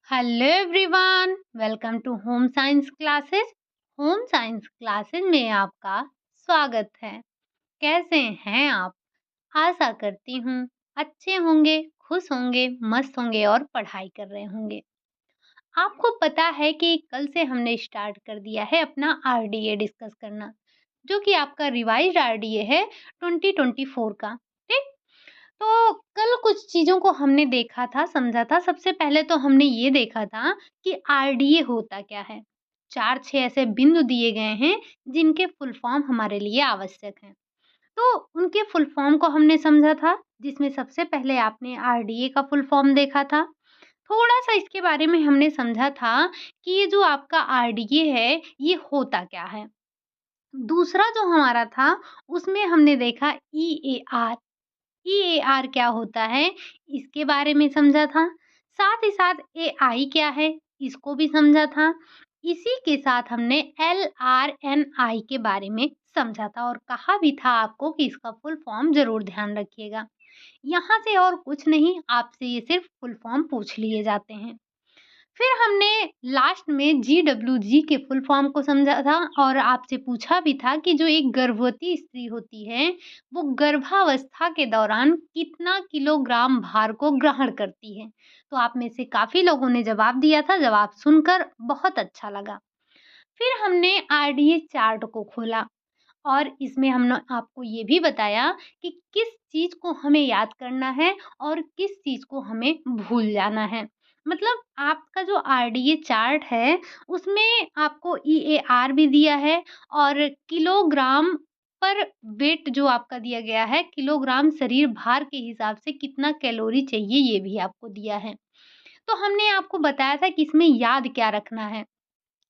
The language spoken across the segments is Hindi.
Hello everyone, welcome to home science classes. Home science classes में आपका स्वागत है। कैसे हैं आप? आशा करती हूँ अच्छे होंगे, खुश होंगे, मस्त होंगे और पढ़ाई कर रहे होंगे। आपको पता है कि कल से हमने स्टार्ट कर दिया है अपना आरडीए डिस्कस करना, जो कि आपका रिवाइज्ड आरडीए है 2024 का। ठीक? तो कल कुछ चीज़ों को हमने देखा था, समझा था। सबसे पहले तो हमने ये देखा था कि आरडीए होता क्या है। 4-6 ऐसे बिंदु दिए गए हैं जिनके फुल फॉर्म हमारे लिए आवश्यक हैं। तो उनके फुल फॉर्म को हमने समझा था, जिसमें सबसे पहले आपने आरडीए का फुल फॉर्म देखा था। थोड़ा-सा इसके बारे में हमने समझा था कि ये जो आपका आरडीए है, ये होता क्या है। दूसरा जो हमारा था, उसमें हमने देखा ईएआर। ईएआर क्या होता है, इसके बारे में समझा था। साथ ही साथ एआई क्या है, इसको भी समझा था। इसी के साथ हमने एलआरएनआई के बारे में समझा था और कहा भी था आपको कि इसका फुल फॉर्म ज़रूर ध्यान रखिएगा। यहाँ से और कुछ नहीं, आपसे ये सिर्फ फुल फॉर्म पूछ लिए जाते हैं। फिर हमने लास्ट में जीडब्ल्यूजी के फुल फॉर्म को समझा था और आपसे पूछा भी था कि जो एक गर्भवती स्त्री होती है, वो गर्भावस्था के दौरान कितना किलोग्राम भार को ग्रहण करती है। तो आप में से काफ़ी लोगों ने जवाब दिया था, जवाब सुनकर बहुत अच्छा लगा। फिर हमने आरडीए चार्ट को खोला और इसमें हमने आपको ये भी बताया कि किस चीज़ को हमें याद करना है और किस चीज़ को हमें भूल जाना है। मतलब आपका जो आरडीए चार्ट है, उसमें आपको ईएआर भी दिया है और किलोग्राम पर वेट जो आपका दिया गया है, किलोग्राम शरीर भार के हिसाब से कितना कैलोरी चाहिए, ये भी आपको दिया है। तो हमने आपको बताया था कि इसमें याद क्या रखना है।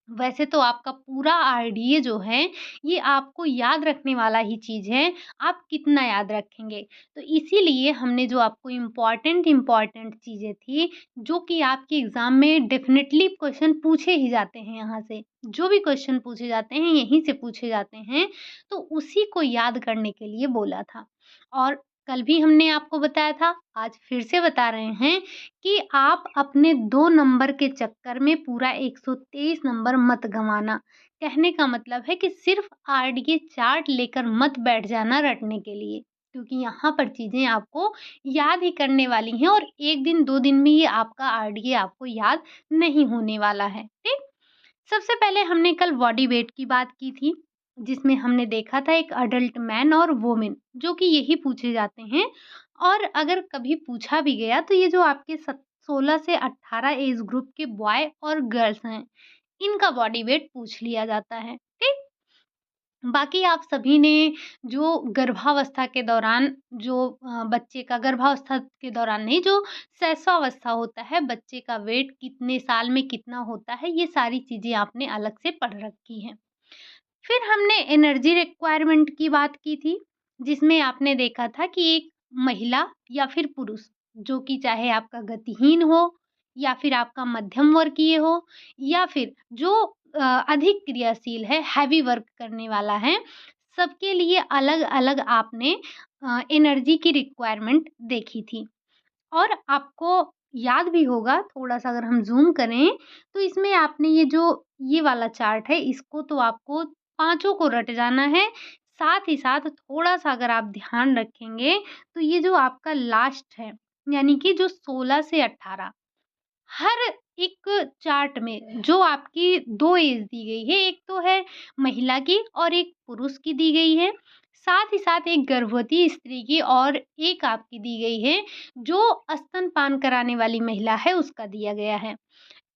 वैसे तो आपका पूरा आरडीए जो है, ये आपको याद रखने वाला ही चीज़ है, आप कितना याद रखेंगे। तो इसीलिए हमने जो आपको इम्पोर्टेंट चीज़ें थी, जो कि आपके एग्ज़ाम में डेफ़िनेटली क्वेश्चन पूछे ही जाते हैं यहाँ से। जो भी क्वेश्चन पूछे जाते हैं, यहीं से पूछे जाते हैं, तो उसी को याद करने के लिए बोला था। और कल भी हमने आपको बताया था, आज फिर से बता रहे हैं कि आप अपने 2 नंबर के चक्कर में पूरा 123 नंबर मत गँवाना। कहने का मतलब है कि सिर्फ़ आरडीए चार्ट लेकर मत बैठ जाना रटने के लिए, क्योंकि यहाँ पर चीज़ें आपको याद ही करने वाली हैं और 1 दिन 2 दिन में ही आपका आरडीए आपको याद नहीं होने वाला है, ठीक? सबसे पहले हमने कल बॉडी वेट की बात की थी, जिसमें हमने देखा था एक अडल्ट मैन और वुमेन, जो कि यही पूछे जाते हैं। और अगर कभी पूछा भी गया तो ये जो आपके 16 से 18 एज ग्रुप के बॉय और गर्ल्स हैं, इनका बॉडी वेट पूछ लिया जाता है, ठीक? बाकी आप सभी ने जो गर्भावस्था के दौरान जो बच्चे का गर्भावस्था के दौरान नहीं, जो शैशवावस्था होता है, बच्चे का वेट कितने साल में कितना होता है, ये सारी चीज़ें आपने अलग से पढ़ रखी हैं। फिर हमने एनर्जी रिक्वायरमेंट की बात की थी, जिसमें आपने देखा था कि एक महिला या फिर पुरुष, जो कि चाहे आपका गतिहीन हो या फिर आपका मध्यम वर्गीय हो या फिर जो अधिक क्रियाशील है, हैवी वर्क करने वाला है, सबके लिए अलग-अलग आपने एनर्जी की रिक्वायरमेंट देखी थी। और आपको याद भी होगा, थोड़ा-सा अगर हम ज़ूम करें, तो इसमें आपने ये वाला चार्ट है, इसको तो आपको पाँचों को रट जाना है। साथ ही साथ थोड़ा-सा अगर आप ध्यान रखेंगे, तो ये जो आपका लास्ट है, यानी कि जो 16 से 18, हर एक चार्ट में जो आपकी 2 एज दी गई है, एक तो है महिला की और एक पुरुष की दी गई है। साथ ही साथ एक गर्भवती स्त्री की और एक आपकी दी गई है, जो स्तनपान कराने वाली महिला है, उसका दिया गया है।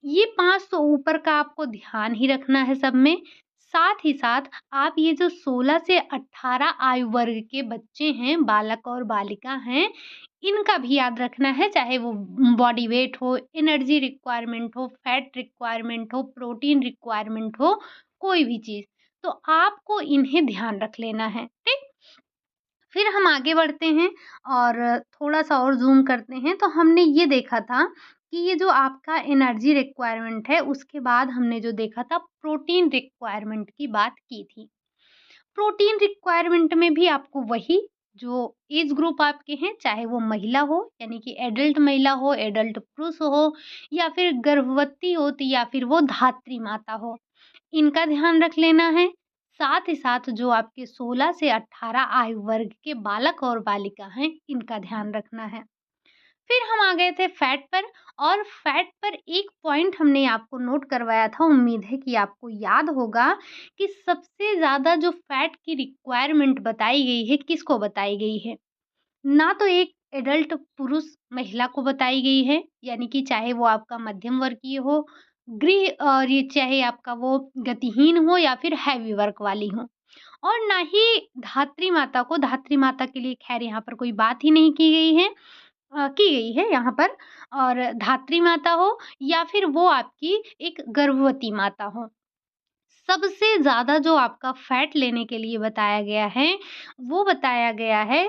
ये 500 ऊपर का आपको ध्यान ही रखना है सब में। साथ ही साथ आप ये जो 16 से 18 आयु वर्ग के बच्चे हैं, बालक और बालिका हैं, इनका भी याद रखना है, चाहे वो बॉडी वेट हो, एनर्जी रिक्वायरमेंट हो, फैट रिक्वायरमेंट हो, प्रोटीन रिक्वायरमेंट हो, कोई भी चीज़। तो आपको इन्हें ध्यान रख लेना है, ठीक? फिर हम आगे बढ़ते हैं और थोड़ा-सा और ज़ूम करते हैं, तो हमने ये देखा था कि ये जो आपका एनर्जी रिक्वायरमेंट है, उसके बाद हमने जो देखा था प्रोटीन रिक्वायरमेंट की बात की थी। प्रोटीन रिक्वायरमेंट में भी आपको वही जो एज ग्रुप आपके हैं, चाहे वो महिला हो यानी कि एडल्ट महिला हो, एडल्ट पुरुष हो या फिर गर्भवती हो तो या फिर वो धात्री माता हो, इनका ध्यान रख लेना है। साथ ही साथ जो आपके 16 से 18 आयु वर्ग के बालक और बालिका हैं, इनका ध्यान रखना है। फिर हम आ गए थे फैट पर और फैट पर एक पॉइंट हमने आपको नोट करवाया था, उम्मीद है कि आपको याद होगा कि सबसे ज़्यादा जो फैट की रिक्वायरमेंट बताई गई है, किसको बताई गई है? ना तो एक एडल्ट पुरुष महिला को बताई गई है, यानी कि चाहे वो आपका मध्यम वर्गीय हो, गृह और ये चाहे आपका वो गतिहीन हो या फिर हैवी वर्क वाली हो। और ना ही धात्री माता के लिए ख़ैर यहाँ पर कोई बात ही नहीं की गई है। की गई है यहाँ पर और धात्री माता हो या फिर वो आपकी एक गर्भवती माता हो। सबसे ज़्यादा जो आपका फैट लेने के लिए बताया गया है, वो बताया गया है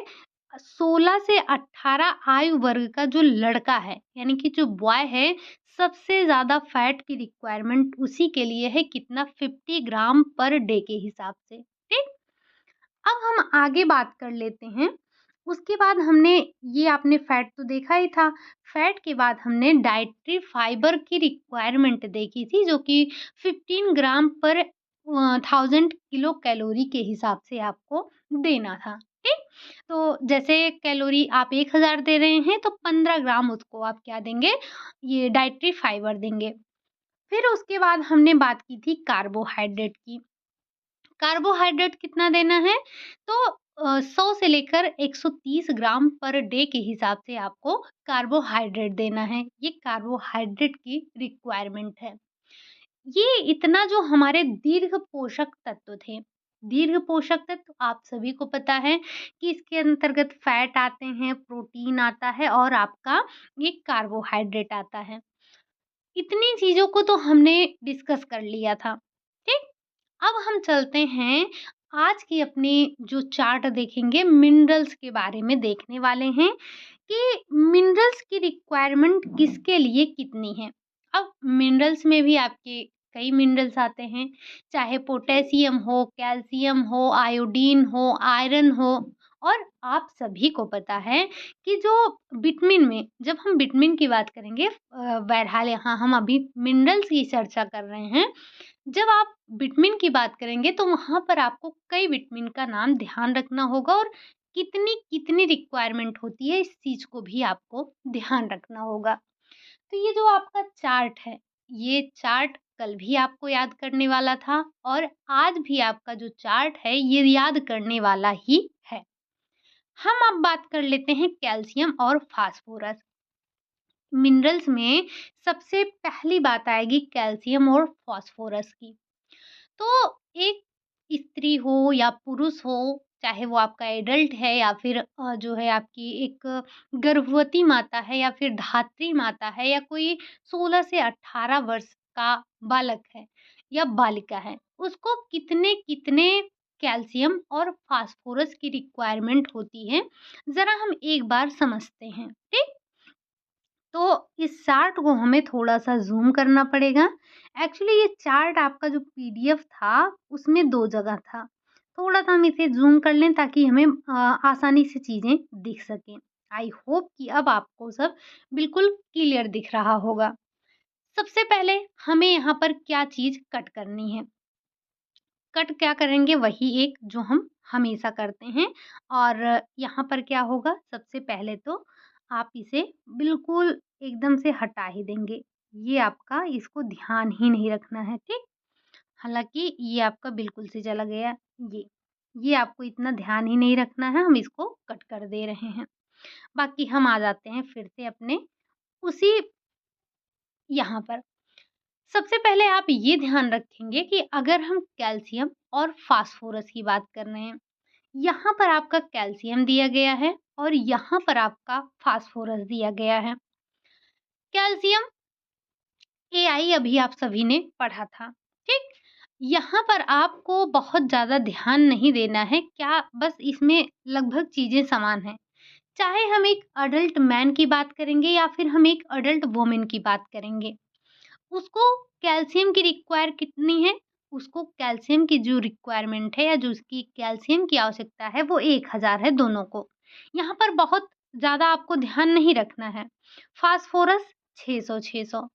16 से 18 आयु वर्ग का जो लड़का है, यानी कि जो बॉय है, सबसे ज़्यादा फैट की रिक्वायरमेंट उसी के लिए है, कितना 50 ग्राम पर डे के हिसाब से, ठीक? अब हम आगे बात कर लेते हैं। उसके बाद हमने ये आपने फैट तो देखा ही था। फैट के बाद हमने डाइटरी फाइबर की रिक्वायरमेंट देखी थी जो कि 15 ग्राम पर 1000 किलो कैलोरी के हिसाब से आपको देना था, ठीक? तो जैसे कैलोरी आप 1000 दे रहे हैं तो 15 ग्राम उसको आप क्या देंगे, ये डाइटरी फाइबर देंगे। फिर उसके बाद हमने बात की थी कार्बोहाइड्रेट की। कार्बोहाइड्रेट कितना देना है? तो 100 से लेकर 130 ग्राम पर डे के हिसाब से आपको कार्बोहाइड्रेट देना है। ये कार्बोहाइड्रेट की रिक्वायरमेंट है। ये इतना जो हमारे दीर्घ पोषक तत्व थे, दीर्घ पोषक तत्व आप सभी को पता है कि इसके अंतर्गत फैट आते हैं, प्रोटीन आता है और आपका ये कार्बोहाइड्रेट आता है। इतनी चीज़ों को तो हमने डिस्कस कर लिया था, ठीक? अब हम चलते हैं आज की अपनी जो चार्ट देखेंगे मिनरल्स के बारे में देखने वाले हैं कि मिनरल्स की रिक्वायरमेंट किसके लिए कितनी है। अब मिनरल्स में भी आपके कई मिनरल्स आते हैं, चाहे पोटेशियम हो, कैल्शियम हो, आयोडीन हो, आयरन हो और आप सभी को पता है कि जो विटामिन में जब हम विटामिन की बात करेंगे बहरहाल यहाँ हम अभी मिनरल्स की चर्चा कर रहे हैं। जब आप विटामिन की बात करेंगे तो वहाँ पर आपको कई विटामिन का नाम ध्यान रखना होगा और कितनी रिक्वायरमेंट होती है इस चीज़ को भी आपको ध्यान रखना होगा। तो ये जो आपका चार्ट है, ये चार्ट कल भी आपको याद करने वाला था और आज भी आपका जो चार्ट है ये याद करने वाला ही है। हम अब बात कर लेते हैं कैल्शियम और फास्फोरस। मिनरल्स में सबसे पहली बात आएगी कैल्शियम और फास्फोरस की। तो एक स्त्री हो या पुरुष हो, चाहे वो आपका एडल्ट है या फिर जो है आपकी एक गर्भवती माता है या फिर धात्री माता है या कोई 16 से 18 वर्ष का बालक है या बालिका है, उसको कितने-कितने कैल्शियम और फास्फोरस की रिक्वायरमेंट होती है, ज़रा हम एक बार समझते हैं, ठीक? तो इस चार्ट को हमें थोड़ा-सा ज़ूम करना पड़ेगा। एक्चुअली ये चार्ट आपका जो पीडीएफ था, उसमें 2 जगह था। थोड़ा-सा हम इसे ज़ूम कर लें ताकि हमें आसानी से चीज़ें दिख सकें। आई होप कि अब आपको सब बिल्कुल क्लियर दिख रहा होगा। सबसे पहले हमें यहाँ पर क्या चीज़ कट करनी है? कट क्या करेंगे वही एक जो हम हमेशा करते हैं और यहाँ पर क्या होगा सबसे पहले तो आप इसे बिल्कुल एकदम से हटा ही देंगे। ये आपका इसको ध्यान ही नहीं रखना है, ठीक? हालाँकि ये आपका बिल्कुल से चला गया ये। ये आपको इतना ध्यान ही नहीं रखना है, हम इसको कट कर दे रहे हैं। बाकी हम आ जाते हैं फिर से अपने उसी यहाँ पर। सबसे पहले आप ये ध्यान रखेंगे कि अगर हम कैल्शियम और फास्फोरस की बात कर रहे हैं, यहाँ पर आपका कैल्शियम दिया गया है और यहाँ पर आपका फास्फोरस दिया गया है। कैल्शियम एआई अभी आप सभी ने पढ़ा था, ठीक? यहाँ पर आपको बहुत ज़्यादा ध्यान नहीं देना है, क्या बस इसमें लगभग चीज़ें समान हैं। चाहे हम एक अडल्ट मैन की बात करेंगे या फिर हम एक अडल्ट वुमन की बात करेंगे, उसको कैल्शियम की रिक्वायर कितनी है? उसको कैल्शियम की जो रिक्वायरमेंट है या जो उसकी कैल्शियम की आवश्यकता है वो 1000 है दोनों को। यहाँ पर बहुत ज़्यादा आपको ध्यान नहीं रखना है। फास्फोरस 600-600।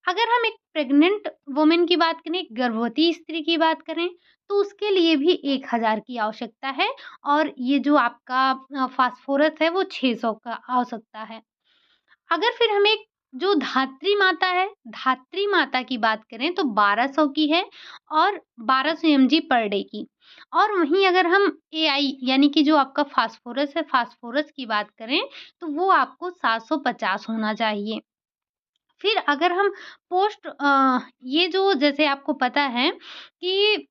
अगर हम एक प्रेग्नेंट वुमन की बात करें, एक गर्भवती स्त्री की बात करें, तो उसके लिए भी 1000 की आवश्यकता है और ये जो आपका फास्फोरस है वो 600 का आवश्यकता है। अगर फिर हम एक जो धात्री माता है, धात्री माता की बात करें तो 1200 की है और 1200 एमजी पर डे की। और वहीं अगर हम एआई यानी कि जो आपका फास्फोरस है, फास्फोरस की बात करें, तो वो आपको 750 होना चाहिए। फिर अगर हम ये जो जैसे आपको पता है कि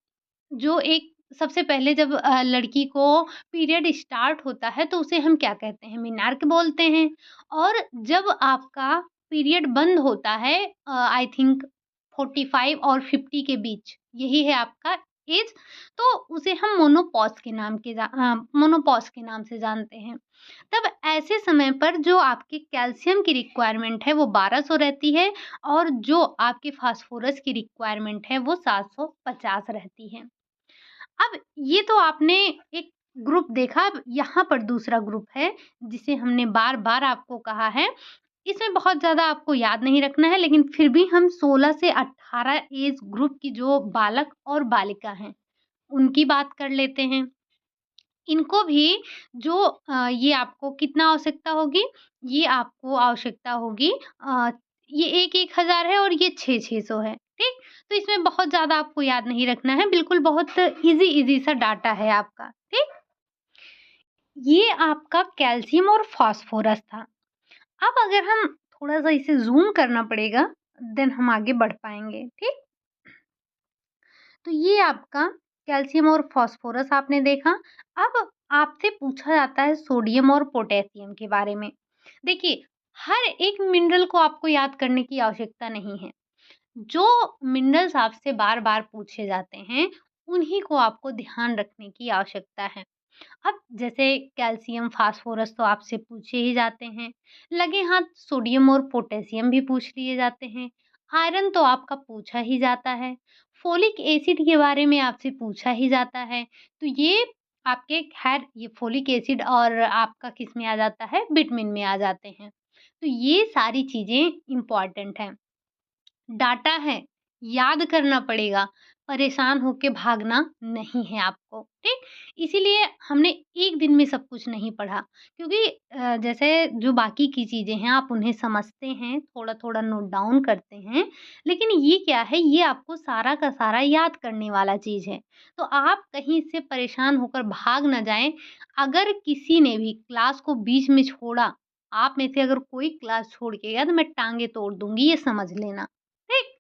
जो एक सबसे पहले जब लड़की को पीरियड स्टार्ट होता है तो उसे हम क्या कहते हैं? मेनार्क बोलते हैं और जब आपका पीरियड बंद होता है आई थिंक 45 और 50 के बीच, यही है आपका ऐज, तो उसे हम मोनोपॉज़ के नाम से जानते हैं। तब ऐसे समय पर जो आपके कैल्शियम की रिक्वायरमेंट है वो 1200 रहती है और जो आपके फास्फोरस की रिक्वायरमेंट है वो 750 रहती है। अब ये तो आपने एक ग्रुप देखा, अब यहाँ पर दूसरा ग्रुप है जिसे हमने बार-बार आपको कहा है। इसमें बहुत ज़्यादा आपको याद नहीं रखना है, लेकिन फिर भी हम 16 से 18 एज ग्रुप की जो बालक और बालिका हैं, उनकी बात कर लेते हैं। इनको भी जो ये आपको कितना आवश्यकता होगी? ये आपको आवश्यकता होगी ये 1-1 हज़ार है और ये 6-600 है, ठीक? तो इसमें बहुत ज़्यादा आपको याद नहीं रखना है, बिल्कुल बहुत ईज़ी सा डाटा है आपका, ठीक? ये आपका कैल्शियम और फास्फोरस था। अब अगर हम थोड़ा-सा इसे ज़ूम करना पड़ेगा, देन हम आगे बढ़ पाएँगे, ठीक? तो ये आपका कैल्शियम और फास्फोरस आपने देखा। अब आपसे पूछा जाता है सोडियम और पोटेशियम के बारे में। देखिए, हर एक मिनरल को आपको याद करने की आवश्यकता नहीं है। जो मिनरल्स आपसे बार-बार पूछे जाते हैं, उन्हीं को आपको ध्यान रखने की आवश्यकता है। अब जैसे कैल्शियम, फास्फोरस तो आपसे पूछे ही जाते हैं। लगे हाथ सोडियम और पोटेशियम भी पूछ लिए जाते हैं। आयरन तो आपका पूछा ही जाता है। फोलिक एसिड के बारे में आपसे पूछा ही जाता है। तो ये आपके खैर ये फोलिक एसिड और आपका किस में आ जाता है? विटामिन में आ जाते हैं। तो ये सारी चीज़ें इम्पोर्टेंट हैं। डाटा है, याद करना पड़ेगा, परेशान होके भागना नहीं है आपको, ठीक? इसीलिए हमने एक दिन में सब कुछ नहीं पढ़ा क्योंकि जैसे जो बाकी की चीज़ें हैं आप उन्हें समझते हैं, थोड़ा-थोड़ा नोट डाउन करते हैं, लेकिन ये क्या है, ये आपको सारा का सारा याद करने वाला चीज़ है। तो आप कहीं से परेशान होकर भाग ना जाएँ, अगर किसी ने भी क्लास को बीच में छोड़ा, आप में से अगर कोई क्लास छोड़ के गया तो मैं टाँगे तोड़ दूँगी, ये समझ लेना। ठीक?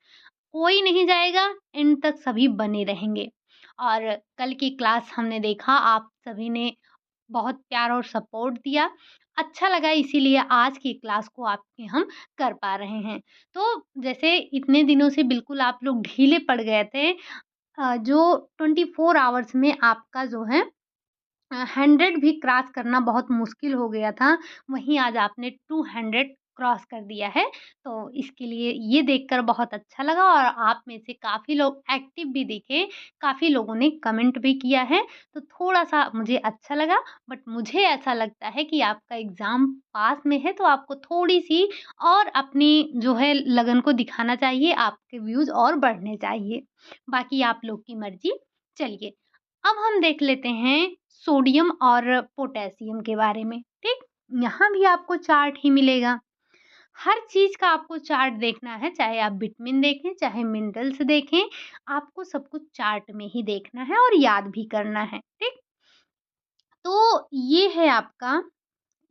कोई नहीं जाएगा, एंड तक सभी बने रहेंगे। और कल की क्लास हमने देखा आप सभी ने बहुत प्यार और सपोर्ट दिया। अच्छा लगा इसीलिए आज की क्लास को आपके हम कर पा रहे हैं। तो जैसे इतने दिनों से बिल्कुल आप लोग ढीले पड़ गए थे जो 24 आवर्स में आपका जो है 100 भी क्रॉस करना बहुत मुश्किल हो गया था, वहीं आज आपने 200 क्रॉस कर दिया है। तो इसके लिए ये देखकर बहुत अच्छा लगा और आप में से काफ़ी लोग एक्टिव भी दिखे, काफ़ी लोगों ने कमेंट भी किया है, तो थोड़ा-सा मुझे अच्छा लगा। बट मुझे ऐसा लगता है कि आपका एग्ज़ाम पास में है, तो आपको थोड़ी-सी और अपनी जो है लगन को दिखाना चाहिए, आपके व्यूज़ और बढ़ने चाहिए। बाकी आप लोग की मर्ज़ी। चलिए, अब हम देख लेते हैं सोडियम और पोटेशियम के बारे में, ठीक? यहाँ भी आपको चार्ट ही मिलेगा। हर चीज़ का आपको चार्ट देखना है, चाहे आप विटामिन देखें, चाहे मिनरल्स देखें, आपको सब कुछ चार्ट में ही देखना है और याद भी करना है, ठीक? तो ये है आपका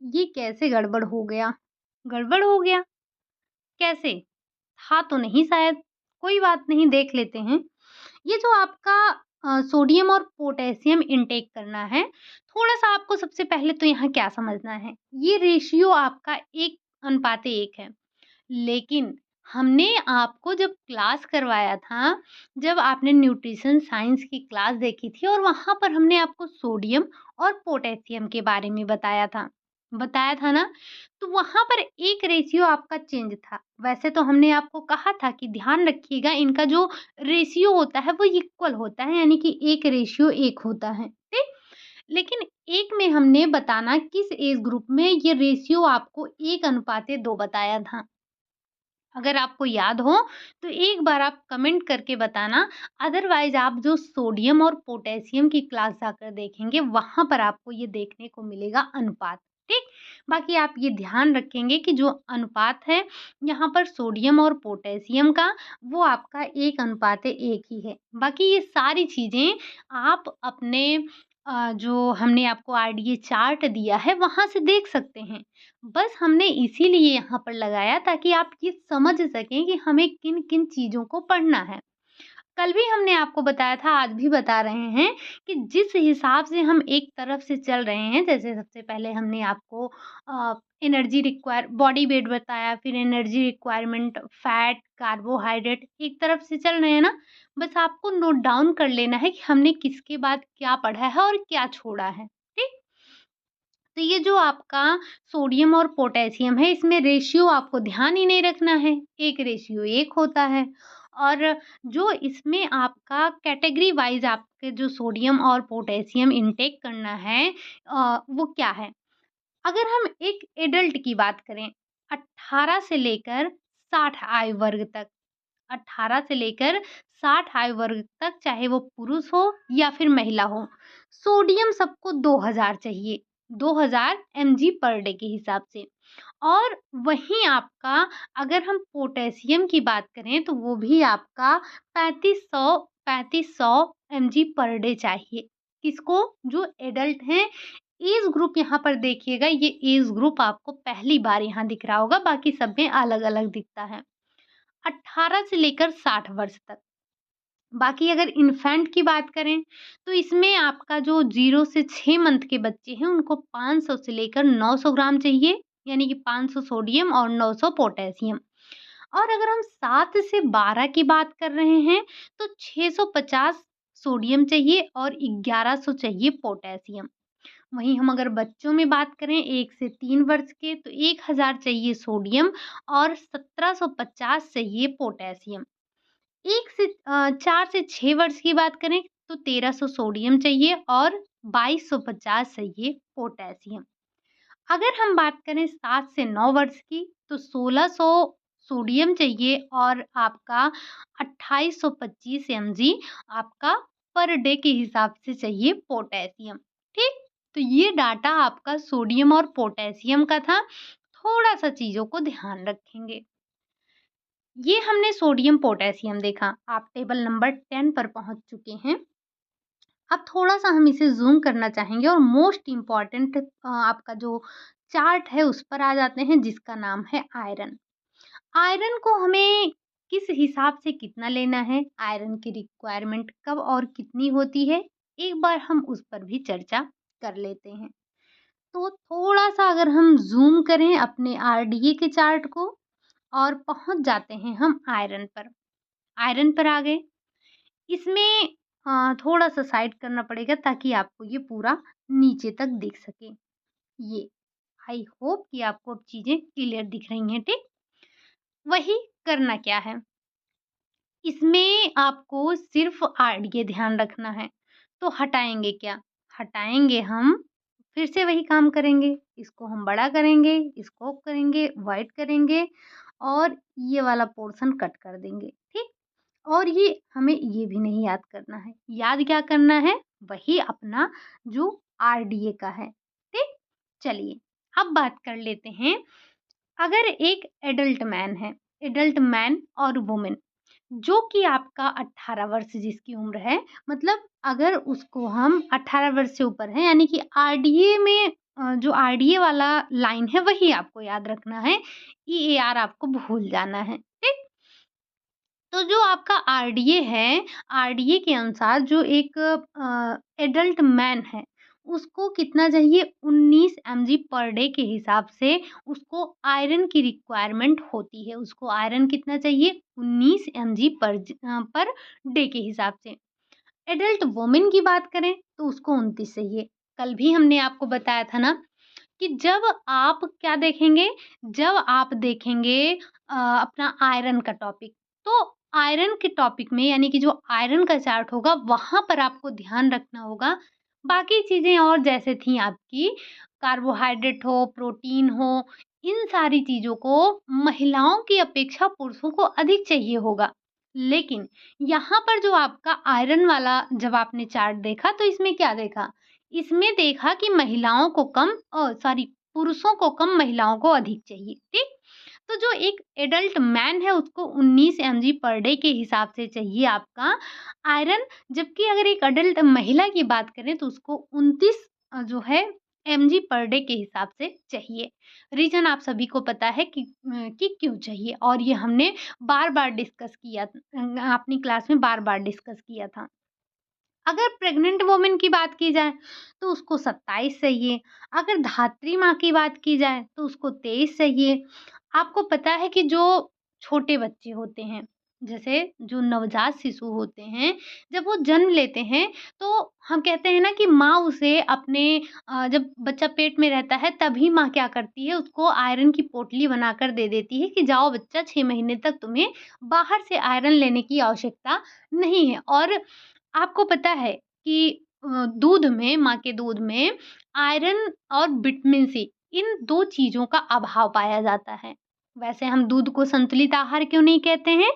ये कैसे गड़बड़ हो गया? गड़बड़ हो गया? कैसे? था तो नहीं शायद, कोई बात नहीं देख लेते हैं। ये जो आपका सोडियम और पोटेशियम इनटेक करना है, थोड़ा-सा आपको सबसे पहले तो यहाँ क्या समझना है, ये रेशियो आपका 1:1 है। लेकिन हमने आपको जब क्लास करवाया था, जब आपने न्यूट्रिशन साइंस की क्लास देखी थी और वहाँ पर हमने आपको सोडियम और पोटेशियम के बारे में बताया था। बताया था ना, तो वहाँ पर एक रेशियो आपका चेंज था। वैसे तो हमने आपको कहा था कि ध्यान रखिएगा इनका जो रेशियो होता है वो इक्वल होता है, यानी कि 1 रेशियो 1 होता है, ठीक? लेकिन एक में हमने बताना किस एज ग्रुप में ये रेशियो आपको 1:2 बताया था। अगर आपको याद हो तो एक बार आप कमेंट करके बताना, अदरवाइज़ आप जो सोडियम और पोटेशियम की क्लास जाकर देखेंगे, वहाँ पर आपको ये देखने को मिलेगा अनुपात, ठीक? बाकी आप ये ध्यान रखेंगे कि जो अनुपात है, यहाँ पर सोडियम और पोटेशियम का, वो आपका 1:1 ही है। बाकी ये सारी चीज़ें आप अपने जो हमने आपको आरडीए चार्ट दिया है, वहाँ से देख सकते हैं। बस हमने इसीलिए यहाँ पर लगाया ताकि आप ये समझ सकें कि हमें किन-किन चीज़ों को पढ़ना है। कल भी हमने आपको बताया था, आज भी बता रहे हैं कि जिस हिसाब से हम एक तरफ से चल रहे हैं, जैसे सबसे पहले हमने आपको एनर्जी रिक्वायर बॉडी वेट बताया, फिर एनर्जी रिक्वायरमेंट, फैट, कार्बोहाइड्रेट एक तरफ से चल रहे हैं ना, बस आपको नोट डाउन कर लेना है कि हमने किसके बाद क्या पढ़ा है और क्या छोड़ा है, ठीक? तो ये जो आपका सोडियम और पोटेशियम है, इसमें रेशियो आपको ध्यान ही नहीं रखना है, 1 रेशियो 1 होता है। और जो इसमें आपका कैटेगरी वाइज़ आपके जो सोडियम और पोटेशियम इनटेक करना है वो क्या है? अगर हम एक एडल्ट की बात करें, 18 से लेकर 60 आयु वर्ग तक, 18 से लेकर 60 आयु वर्ग तक, चाहे वो पुरुष हो या फिर महिला हो, सोडियम सबको 2000 चाहिए, 2000 एमजी पर डे के हिसाब से। और वहीं आपका अगर हम पोटेशियम की बात करें तो वो भी आपका 3500 एमजी पर डे चाहिए। किसको? जो एडल्ट हैं। एज ग्रुप यहाँ पर देखिएगा, ये एज ग्रुप आपको पहली बार यहाँ दिख रहा होगा, बाकी सब में अलग-अलग दिखता है। 18 से लेकर 60 वर्ष तक। बाकी अगर इन्फेंट की बात करें, तो इसमें आपका जो 0 से 6 मंथ के बच्चे हैं, उनको 500 से लेकर 900 ग्राम चाहिए, यानी कि 500 सोडियम और 900 पोटेशियम। और अगर हम 7 से 12 की बात कर रहे हैं, तो 650 सोडियम चाहिए और 1100 चाहिए पोटेशियम। वहीं हम अगर बच्चों में बात करें 1 से 3 वर्ष के, तो 1000 चाहिए सोडियम और 1750 चाहिए पोटेशियम। 4 से 6 वर्ष की बात करें तो 1300 सोडियम चाहिए और 2250 चाहिए पोटेशियम। अगर हम बात करें 7 से 9 वर्ष की तो 1600 सोडियम चाहिए और आपका 2825 एमजी आपका पर डे के हिसाब से चाहिए पोटेशियम। ठीक? तो ये डाटा आपका सोडियम और पोटेशियम का था। थोड़ा-सा चीज़ों को ध्यान रखेंगे। ये हमने सोडियम पोटेशियम देखा। आप टेबल नंबर 10 पर पहुँच चुके हैं। अब थोड़ा-सा हम इसे ज़ूम करना चाहेंगे और मोस्ट इम्पोर्टेंट आपका जो चार्ट है उस पर आ जाते हैं, जिसका नाम है आयरन। आयरन को हमें किस हिसाब से कितना लेना है, आयरन की रिक्वायरमेंट कब और कितनी होती है, एक बार हम उस पर भी चर्चा कर लेते हैं। तो थोड़ा-सा अगर हम ज़ूम करें अपने आरडीए के चार्ट को और पहुँच जाते हैं हम आयरन पर। आयरन पर आ गए। इसमें थोड़ा-सा साइड करना पड़ेगा ताकि आपको ये पूरा नीचे तक दिख सके। ये, आई होप कि आपको अब चीज़ें क्लियर दिख रही हैं, ठीक? वही करना क्या है, इसमें आपको सिर्फ़ आरडीए ध्यान रखना है। तो हटाएँगे क्या? हटाएँगे हम, फिर से वही काम करेंगे। इसको हम बड़ा करेंगे, इसको करेंगे, व्हाइट करेंगे और ये वाला पोर्शन कट कर देंगे, ठीक? और ये हमें ये भी नहीं याद करना है। याद क्या करना है? वही अपना जो आरडीए का है, ठीक? चलिए, अब बात कर लेते हैं, अगर एक एडल्ट मैन और वुमन जो कि आपका 18 वर्ष जिसकी उम्र है, मतलब अगर उसको हम 18 वर्ष से ऊपर है, यानी कि आरडीए में जो आरडीए वाला लाइन है वही आपको याद रखना है, ईएआर आपको भूल जाना है, ठीक? तो जो आपका आरडीए है, आरडीए के अनुसार जो एक एडल्ट मैन है, उसको कितना चाहिए, 19 एमजी पर डे के हिसाब से उसको आयरन की रिक्वायरमेंट होती है। उसको आयरन कितना चाहिए, 19 एमजी पर डे के हिसाब से। एडल्ट वुमन की बात करें तो उसको 29 चाहिए। कल भी हमने आपको बताया था ना कि जब आप क्या देखेंगे, जब आप देखेंगे अपना आयरन का टॉपिक, तो आयरन के टॉपिक में यानी कि जो आयरन का चार्ट होगा, वहाँ पर आपको ध्यान रखना होगा। बाकी चीज़ें और जैसे थी आपकी कार्बोहाइड्रेट हो, प्रोटीन हो, इन सारी चीज़ों को महिलाओं की अपेक्षा पुरुषों को अधिक चाहिए होगा। लेकिन यहाँ पर जो आपका आयरन वाला जब आपने चार्ट देखा तो इसमें क्या देखा? इसमें देखा कि महिलाओं को कम सॉरी पुरुषों को कम महिलाओं को अधिक चाहिए, ठीक? तो जो एक एडल्ट मैन है उसको 19 एमजी पर डे के हिसाब से चाहिए आपका आयरन, जबकि अगर एक एडल्ट महिला की बात करें तो उसको 29 जो है एमजी पर डे के हिसाब से चाहिए। रीज़न आप सभी को पता है कि क्यों चाहिए और ये हमने बार-बार डिस्कस किया अपनी क्लास में बार-बार डिस्कस किया था। अगर प्रेग्नेंट वुमन की बात की जाए तो उसको 27 चाहिए, अगर धात्री माँ की बात की जाए तो उसको 23 चाहिए। आपको पता है कि जो छोटे बच्चे होते हैं, जैसे जो नवजात शिशु होते हैं, जब वो जन्म लेते हैं तो हम कहते हैं ना कि माँ उसे अपने जब बच्चा पेट में रहता है तभी माँ क्या करती है उसको आयरन की पोटली बनाकर दे देती है कि जाओ बच्चा 6 महीने तक तुम्हें बाहर से आयरन लेने की आवश्यकता नहीं है। और आपको पता है कि दूध में माँ के दूध में आयरन और विटामिन सी इन 2 चीज़ों का अभाव पाया जाता है। वैसे हम दूध को संतुलित आहार क्यों नहीं कहते हैं?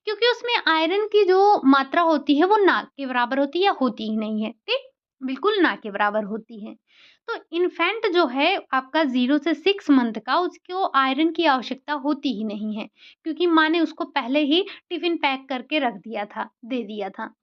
क्योंकि उसमें आयरन की जो मात्रा होती है वो ना के बराबर होती है या होती ही नहीं है, ठीक? बिल्कुल ना के बराबर होती है। तो इन्फैंट जो है आपका 0 से 6 मंथ का उसको आयरन की आवश्यकता होती ही नहीं है, क्योंकि माँ ने उसको पहले ही टिफ़िन पैक करके रख दिया था, दे दिया था।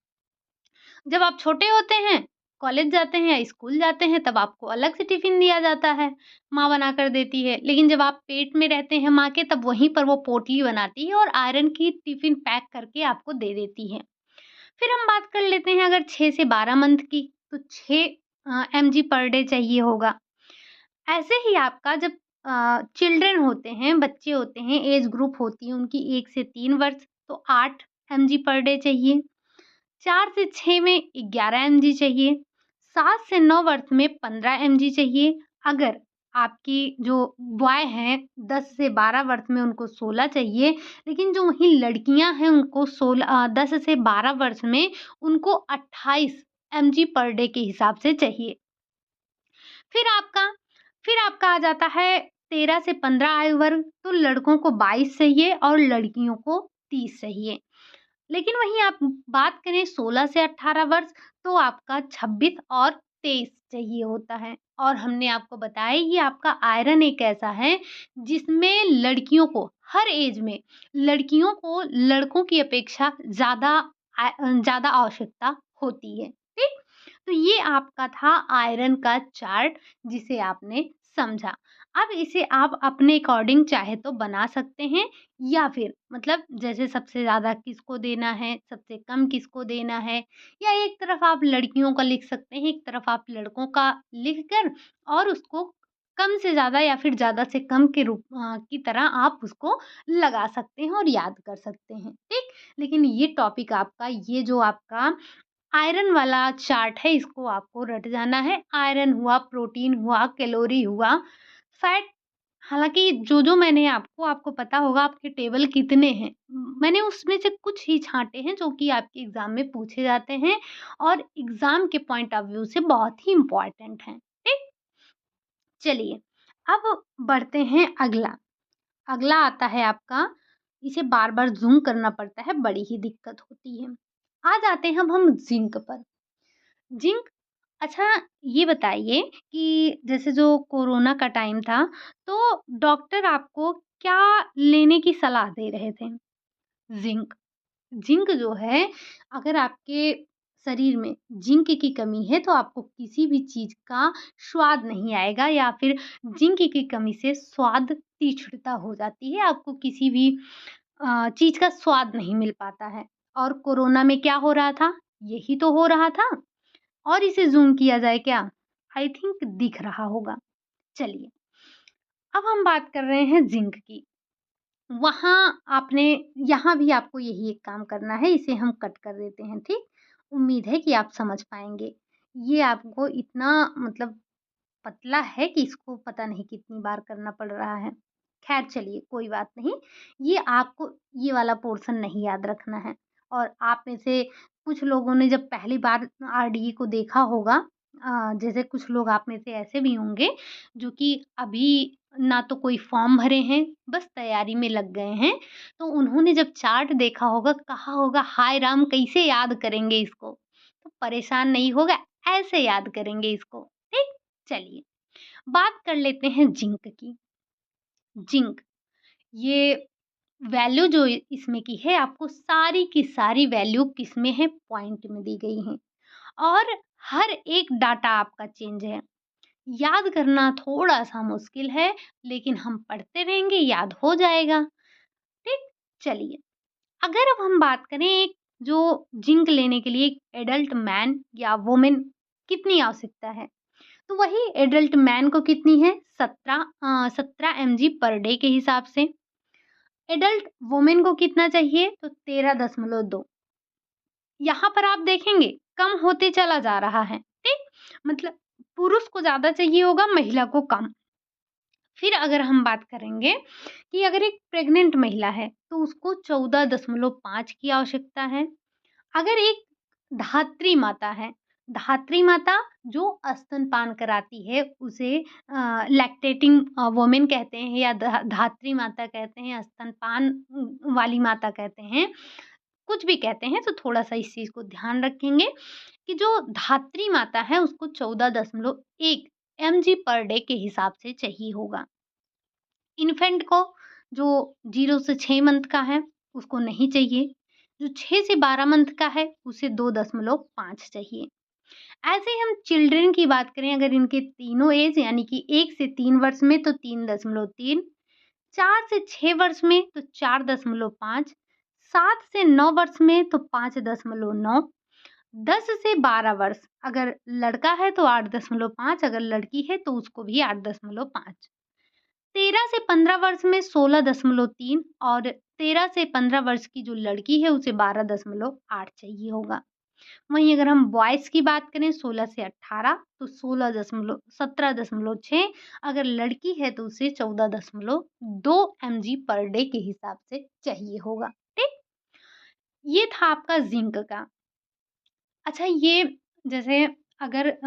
जब आप छोटे होते हैं, कॉलेज जाते हैं या स्कूल जाते हैं, तब आपको अलग से टिफ़िन दिया जाता है, माँ बनाकर देती है। लेकिन जब आप पेट में रहते हैं माँ के, तब वहीं पर वो पोटली बनाती है और आयरन की टिफ़िन पैक करके आपको दे देती है। फिर हम बात कर लेते हैं अगर 6 से 12 मंथ की, तो 6 एमजी पर डे चाहिए होगा। ऐसे ही आपका जब चिल्ड्रन होते हैं, बच्चे होते हैं, एज ग्रुप होती है उनकी 1 से 3 वर्ष, तो 8 एमजी पर डे चाहिए। 4 से 6 में 11 एमजी चाहिए, 7 से 9 वर्ष में 15 एमजी चाहिए। अगर आपकी जो बॉय हैं 10 से 12 वर्ष में उनको 16 चाहिए, लेकिन जो वहीं लड़कियाँ हैं उनको 10 से 12 वर्ष में उनको 28 एमजी पर डे के हिसाब से चाहिए। फिर आपका फिर आपका आ जाता है 13 से 15 आयु वर्ग, तो लड़कों को 22 चाहिए और लड़कियों को 30 चाहिए। लेकिन वहीं आप बात करें 16 से 18 वर्ष तो आपका 26 और 23 चाहिए होता है। और हमने आपको बताया ये आपका आयरन एक ऐसा है जिसमें लड़कियों को हर एज में लड़कियों को लड़कों की अपेक्षा ज़्यादा आवश्यकता होती है, ठीक? तो ये आपका था आयरन का चार्ट जिसे आपने समझा। अब इसे आप अपने अकॉर्डिंग चाहे तो बना सकते हैं या फिर मतलब जैसे सबसे ज़्यादा किसको देना है, सबसे कम किसको देना है, या एक तरफ आप लड़कियों का लिख सकते हैं, एक तरफ आप लड़कों का लिखकर और उसको कम से ज़्यादा या फिर ज़्यादा से कम के की तरह आप उसको लगा सकते हैं और याद कर सकते हैं, ठीक? लेकिन ये टॉपिक आपका ये जो आपका आयरन वाला चार्ट है इसको आपको रट जाना है। आयरन हुआ, प्रोटीन हुआ, कैलोरी हुआ, फैट हालाँकि जो-जो मैंने आपको पता होगा आपके टेबल कितने हैं। मैंने उसमें से कुछ ही छाँटे हैं जो कि आपके एग्ज़ाम में पूछे जाते हैं और एग्ज़ाम के पॉइंट ऑफ व्यू से बहुत ही इम्पोर्टेंट हैं। ठीक? चलिए, अब बढ़ते हैं अगला। अगला आता है आपका इसे बार-बार ज़ूम करना पड़ता है, बड़ी ही दिक्कत होती है। आ जाते हैं अब हम ज़िंक पर। ज़िंक अच्छा ये बताइए कि जैसे जो कोरोना का टाइम था, तो डॉक्टर आपको क्या लेने की सलाह दे रहे थे? ज़िंक। ज़िंक जो है अगर आपके शरीर में ज़िंक की कमी है, तो आपको किसी भी चीज़ का स्वाद नहीं आएगा या फिर ज़िंक की कमी से स्वाद तीक्ष्णता हो जाती है, आपको किसी भी चीज़ का स्वाद नहीं मिल पाता है। और कोरोना में क्या हो रहा था? यही तो हो रहा था। और इसे ज़ूम किया जाए क्या? आई थिंक दिख रहा होगा। चलिए, अब हम बात कर रहे हैं ज़िंक की। वहाँ आपने यहाँ भी आपको यही एक काम करना है, इसे हम कट कर देते हैं, ठीक? उम्मीद है कि आप समझ पाएँगे। ये आपको इतना मतलब पतला है कि इसको पता नहीं कितनी बार करना पड़ रहा है। ख़ैर चलिए कोई बात नहीं, ये आपको ये वाला पोर्शन नहीं याद रखना है। और आप में से कुछ लोगों ने जब पहली बार आरडीई को देखा होगा, जैसे कुछ लोग आप में से ऐसे भी होंगे जो कि अभी ना तो कोई फॉर्म भरे हैं, बस तैयारी में लग गए हैं। तो उन्होंने जब चार्ट देखा होगा, कहा होगा हाय राम कैसे याद करेंगे इसको? तो परेशान नहीं होगा, ऐसे याद करेंगे इसको, ठीक? चलिए, बात कर लेते हैं जिंक की। जिंक, ये वैल्यू जो इसमें की है, आपको सारी की सारी वैल्यू किसमें है? पॉइंट में दी गई हैं और हर एक डाटा आपका चेंज है। याद करना थोड़ा-सा मुश्किल है, लेकिन हम पढ़ते रहेंगे, याद हो जाएगा, ठीक? चलिए, अगर अब हम बात करें एक जो जिंक लेने के लिए एक एडल्ट मैन या वुमन कितनी आवश्यकता है? तो वही एडल्ट मैन को कितनी है? 17 एमजी पर डे के हिसाब से। एडल्ट वुमेन को कितना चाहिए? तो 13.2। यहाँ पर आप देखेंगे कम होते चला जा रहा है, ठीक? मतलब पुरुष को ज़्यादा चाहिए होगा, महिला को कम। फिर अगर हम बात करेंगे कि अगर एक प्रेग्नेंट महिला है, तो उसको 14.5 की आवश्यकता है। अगर एक धात्री माता है, धात्री माता जो स्तनपान कराती है उसे लैक्टेटिंग वुमन कहते हैं या धात्री माता कहते हैं, स्तनपान वाली माता कहते हैं, कुछ भी कहते हैं, तो थोड़ा-सा इस चीज़ को ध्यान रखेंगे कि जो धात्री माता है उसको 14.1 एमजी पर डे के हिसाब से चाहिए होगा। इन्फेंट को जो 0 से 6 मंथ का है, उसको नहीं चाहिए। जो 6 से 12 मंथ का है, उसे 2.5 चाहिए। ऐसे ही हम चिल्ड्रन की बात करें, अगर इनके तीनों एज यानी कि 1 से 3 वर्ष में तो 3.3, 4 से 6 वर्ष में तो 4.5, 7 से 9 वर्ष में तो 5.9, 10 से 12 वर्ष अगर लड़का है तो 8.5, अगर लड़की है तो उसको भी 8.5, 13 से 15 वर्ष में 16.3 और 13 से 15 वर्ष की जो लड़की है उसे 12.8 चाहिए होगा। वहीं अगर हम बॉयज़ की बात करें 16 से 18 तो 17.6, अगर लड़की है तो उसे 14.2 एमजी पर डे के हिसाब से चाहिए होगा, ठीक? ये था आपका ज़िंक का। अच्छा, ये जैसे अगर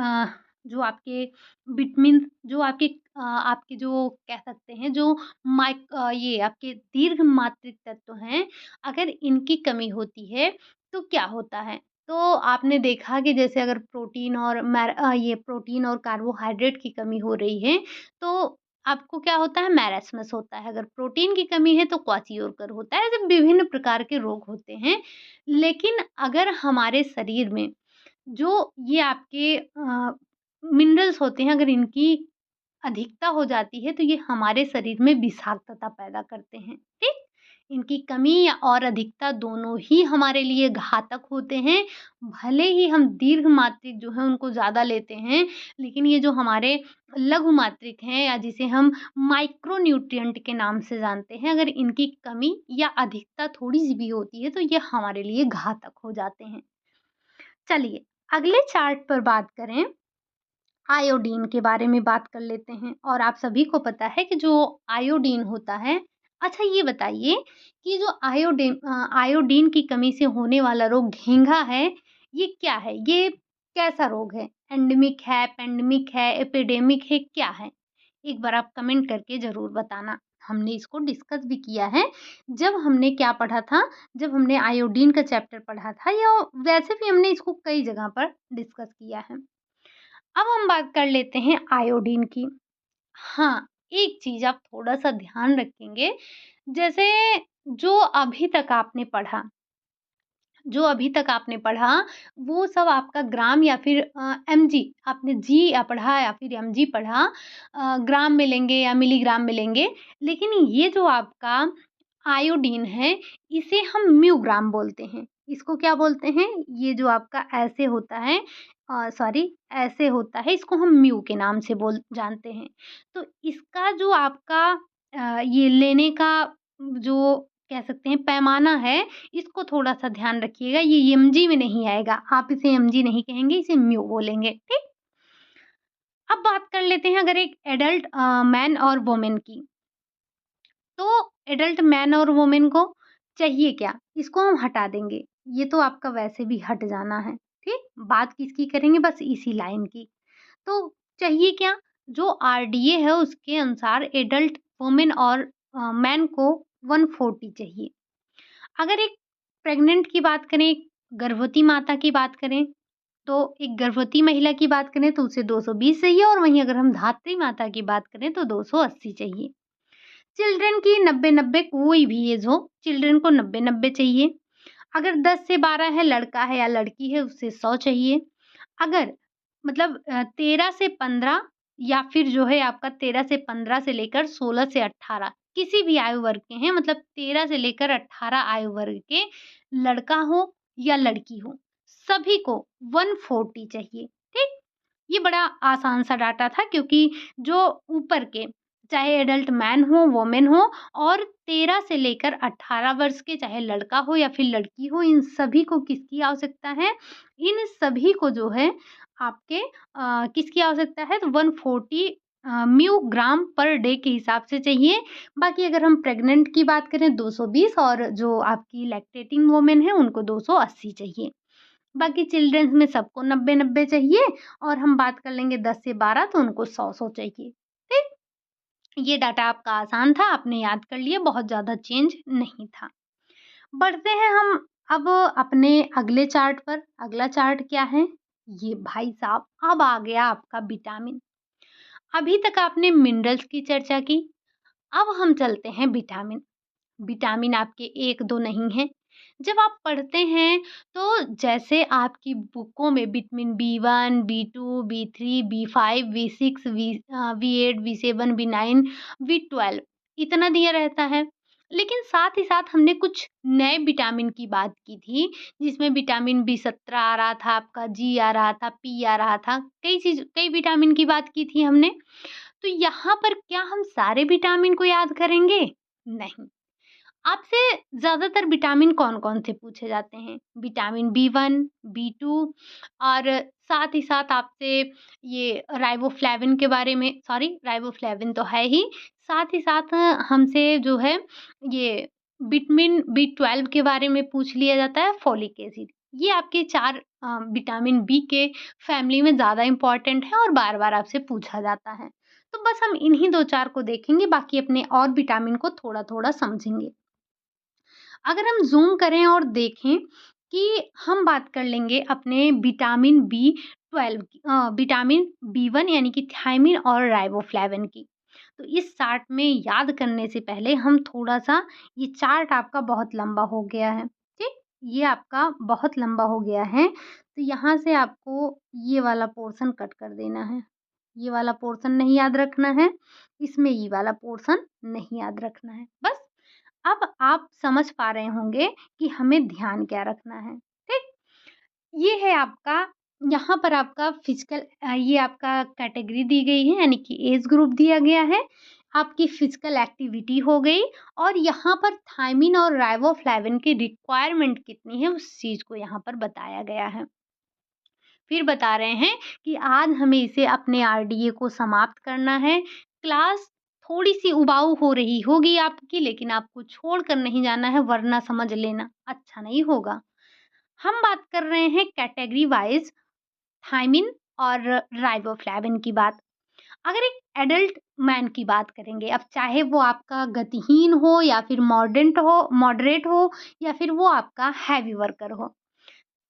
जो आपके विटामिन जो आपके जो कह सकते हैं जो ये आपके दीर्घ मात्रिक तत्व हैं, अगर इनकी कमी होती है तो क्या होता है? तो आपने देखा कि जैसे अगर ये प्रोटीन और कार्बोहाइड्रेट की कमी हो रही है, तो आपको क्या होता है? मैरास्मस होता है। अगर प्रोटीन की कमी है तो क्वाशियोरकर होता है। ऐसे विभिन्न प्रकार के रोग होते हैं। लेकिन अगर हमारे शरीर में जो ये आपके मिनरल्स होते हैं, अगर इनकी अधिकता हो जाती है तो ये हमारे शरीर में विषाक्तता पैदा करते हैं, ठीक? इनकी कमी या और अधिकता दोनों ही हमारे लिए घातक होते हैं। भले ही हम दीर्घ मात्रिक जो है उनको ज़्यादा लेते हैं, लेकिन ये जो हमारे लघु मात्रिक हैं या जिसे हम माइक्रो न्यूट्रिएंट के नाम से जानते हैं, अगर इनकी कमी या अधिकता थोड़ी-सी भी होती है तो ये हमारे लिए घातक हो जाते हैं। चलिए, अगले चार्ट पर बात करें, आयोडीन के बारे में बात कर लेते हैं। और आप सभी को पता है कि जो आयोडीन होता है, अच्छा ये बताइए कि जो आयोडीन की कमी से होने वाला रोग घेंघा है, ये क्या है? ये कैसा रोग है? एंडेमिक है, पैंडेमिक है, एपिडेमिक है, क्या है? एक बार आप कमेंट करके ज़रूर बताना। हमने इसको डिस्कस भी किया है, जब हमने क्या पढ़ा था, जब हमने आयोडीन का चैप्टर पढ़ा था, या वैसे भी हमने इसको कई जगह पर डिस्कस किया है। अब हम बात कर लेते हैं आयोडीन की। हाँ, एक चीज़ आप थोड़ा-सा ध्यान रखेंगे, जैसे जो अभी तक आपने पढ़ा जो अभी तक आपने पढ़ा, वो सब आपका ग्राम या फिर एमजी, आपने जी या पढ़ा या फिर एमजी पढ़ा, ग्राम में लेंगे या मिलीग्राम में लेंगे। लेकिन ये जो आपका आयोडीन है, इसे हम म्यूग्राम बोलते हैं। इसको क्या बोलते हैं? ये जो आपका ऐसे होता है, ऐसे होता है, इसको हम म्यू के नाम से बोल जानते हैं। तो इसका जो आपका ये लेने का जो कह सकते हैं पैमाना है, इसको थोड़ा-सा ध्यान रखिएगा, ये एमजी में नहीं आएगा। आप इसे एमजी नहीं कहेंगे, इसे म्यू बोलेंगे, ठीक? अब बात कर लेते हैं अगर एक एडल्ट मैन और वुमेन की। तो एडल्ट मैन और वुमेन को चाहिए क्या? इसको हम हटा देंगे। ये तो आपका वैसे भी हट जाना है, ठीक? बात किसकी करेंगे बस इसी लाइन की। तो चाहिए क्या? जो आरडीए है उसके अनुसार एडल्ट वुमेन और मैन को 140 चाहिए। अगर एक प्रेग्नेंट की बात करें, एक गर्भवती माता की बात करें, तो एक गर्भवती महिला की बात करें तो उसे 220 चाहिए और वहीं अगर हम धात्री माता की बात करें तो 280 चाहिए। चिल्ड्रन की 90-90 कोई भी एज हो, चिल्ड्रन को 90-90 चाहिए। अगर 10 से 12 है, लड़का है या लड़की है, उसे 100 चाहिए। अगर मतलब 13 से 15 या फिर जो है आपका 13 से 15 से लेकर 16 से 18 किसी भी आयु वर्ग के हैं, मतलब 13 से लेकर 18 आयु वर्ग के लड़का हो या लड़की हो, सभी को 140 चाहिए, ठीक? ये बड़ा आसान सा डाटा था क्योंकि जो ऊपर के चाहे एडल्ट मैन हो, वुमेन हो और 13 से लेकर 18 वर्ष के चाहे लड़का हो या फिर लड़की हो, इन सभी को किसकी आवश्यकता है? इन सभी को जो है आपके किसकी आवश्यकता है? तो 140 म्यू ग्राम पर डे के हिसाब से चाहिए। बाकी अगर हम प्रेग्नेंट की बात करें 220 और जो आपकी लैक्टेटिंग वुमेन है उनको 280 चाहिए। बाकी चिल्ड्रंस में सबको 90-90 चाहिए और हम बात कर लेंगे 10 से 12 तो उनको 100-100 चाहिए। ठीक? ये डाटा आपका आसान था, आपने याद कर लिया, बहुत ज़्यादा चेंज नहीं था। बढ़ते हैं हम अब अपने अगले चार्ट पर। अगला चार्ट क्या है? ये भाई साहब अब आ गया आपका विटामिन। अभी तक आपने मिनरल्स की चर्चा की, अब हम चलते हैं विटामिन। विटामिन आपके 1-2 नहीं हैं। जब आप पढ़ते हैं तो जैसे आपकी बुकों में vitamin B 1, B 2, B 3, B 5, B 6, B 8, B 7, B 9, B 12 इतना दिया रहता है। लेकिन साथ ही साथ हमने कुछ नए विटामिन की बात की थी, जिसमें विटामिन बी 17 आ रहा था, आपका जी आ रहा था, पी आ रहा था, कई विटामिन की बात की थी हमने। तो यहाँ पर क्या हम सारे विटामिन को याद करेंगे? नहीं। आपसे ज़्यादातर विटामिन कौन-कौन से पूछे जाते हैं? विटामिन बी 1, बी 2 और साथ ही साथ आपसे ये राइबोफ्लेविन के बारे में, सॉरी राइबोफ्लेविन तो है ही, साथ ही साथ हमसे जो है ये विटामिन बी 12 के बारे में पूछ लिया जाता है, फोलिक एसिड। ये आपके 4 विटामिन बी के फैमिली में ज़्यादा इम्पोर्टेंट है और बार-बार आपसे पूछा जाता है। तो बस हम इन्हीं 2-4 को देखेंगे, बाकी अपने और विटामिन को थोड़ा-थोड़ा समझेंगे। अगर हम ज़ूम करें और देखें कि हम बात कर लेंगे अपने विटामिन बी 12 की, विटामिन बी 1 यानी कि थायमिन और राइबोफ्लेविन की। तो इस चार्ट में याद करने से पहले हम थोड़ा-सा, ये चार्ट आपका बहुत लंबा हो गया है, ठीक? ये आपका बहुत लंबा हो गया है, तो यहाँ से आपको ये वाला पोर्शन कट कर देना है। ये वाला पोर्शन नहीं याद रखना है, इसमें ये वाला पोर्शन नहीं याद रखना है। बस अब आप समझ पा रहे होंगे कि हमें ध्यान क्या रखना है, ठीक? ये है आपका, यहाँ पर आपका फिजिकल ये आपका कैटेगरी दी गई है यानी कि एज ग्रुप दिया गया है, आपकी फिजिकल एक्टिविटी हो गई और यहाँ पर थायमिन और राइबोफ्लेविन की रिक्वायरमेंट कितनी है उस चीज़ को यहाँ पर बताया गया है। फिर बता रहे हैं कि आज हमें इसे अपने आरडीए को समाप्त करना है। क्लास थोड़ी-सी उबाऊ हो रही होगी आपकी, लेकिन आपको छोड़कर नहीं जाना है वरना समझ लेना अच्छा नहीं होगा। हम बात कर रहे हैं कैटेगरी वाइज़ थायमिन और राइबोफ्लेविन की बात। अगर एक एडल्ट मैन की बात करेंगे, अब चाहे वो आपका गतिहीन हो या फिर मॉडरेट हो या फिर वो आपका हैवी वर्कर हो।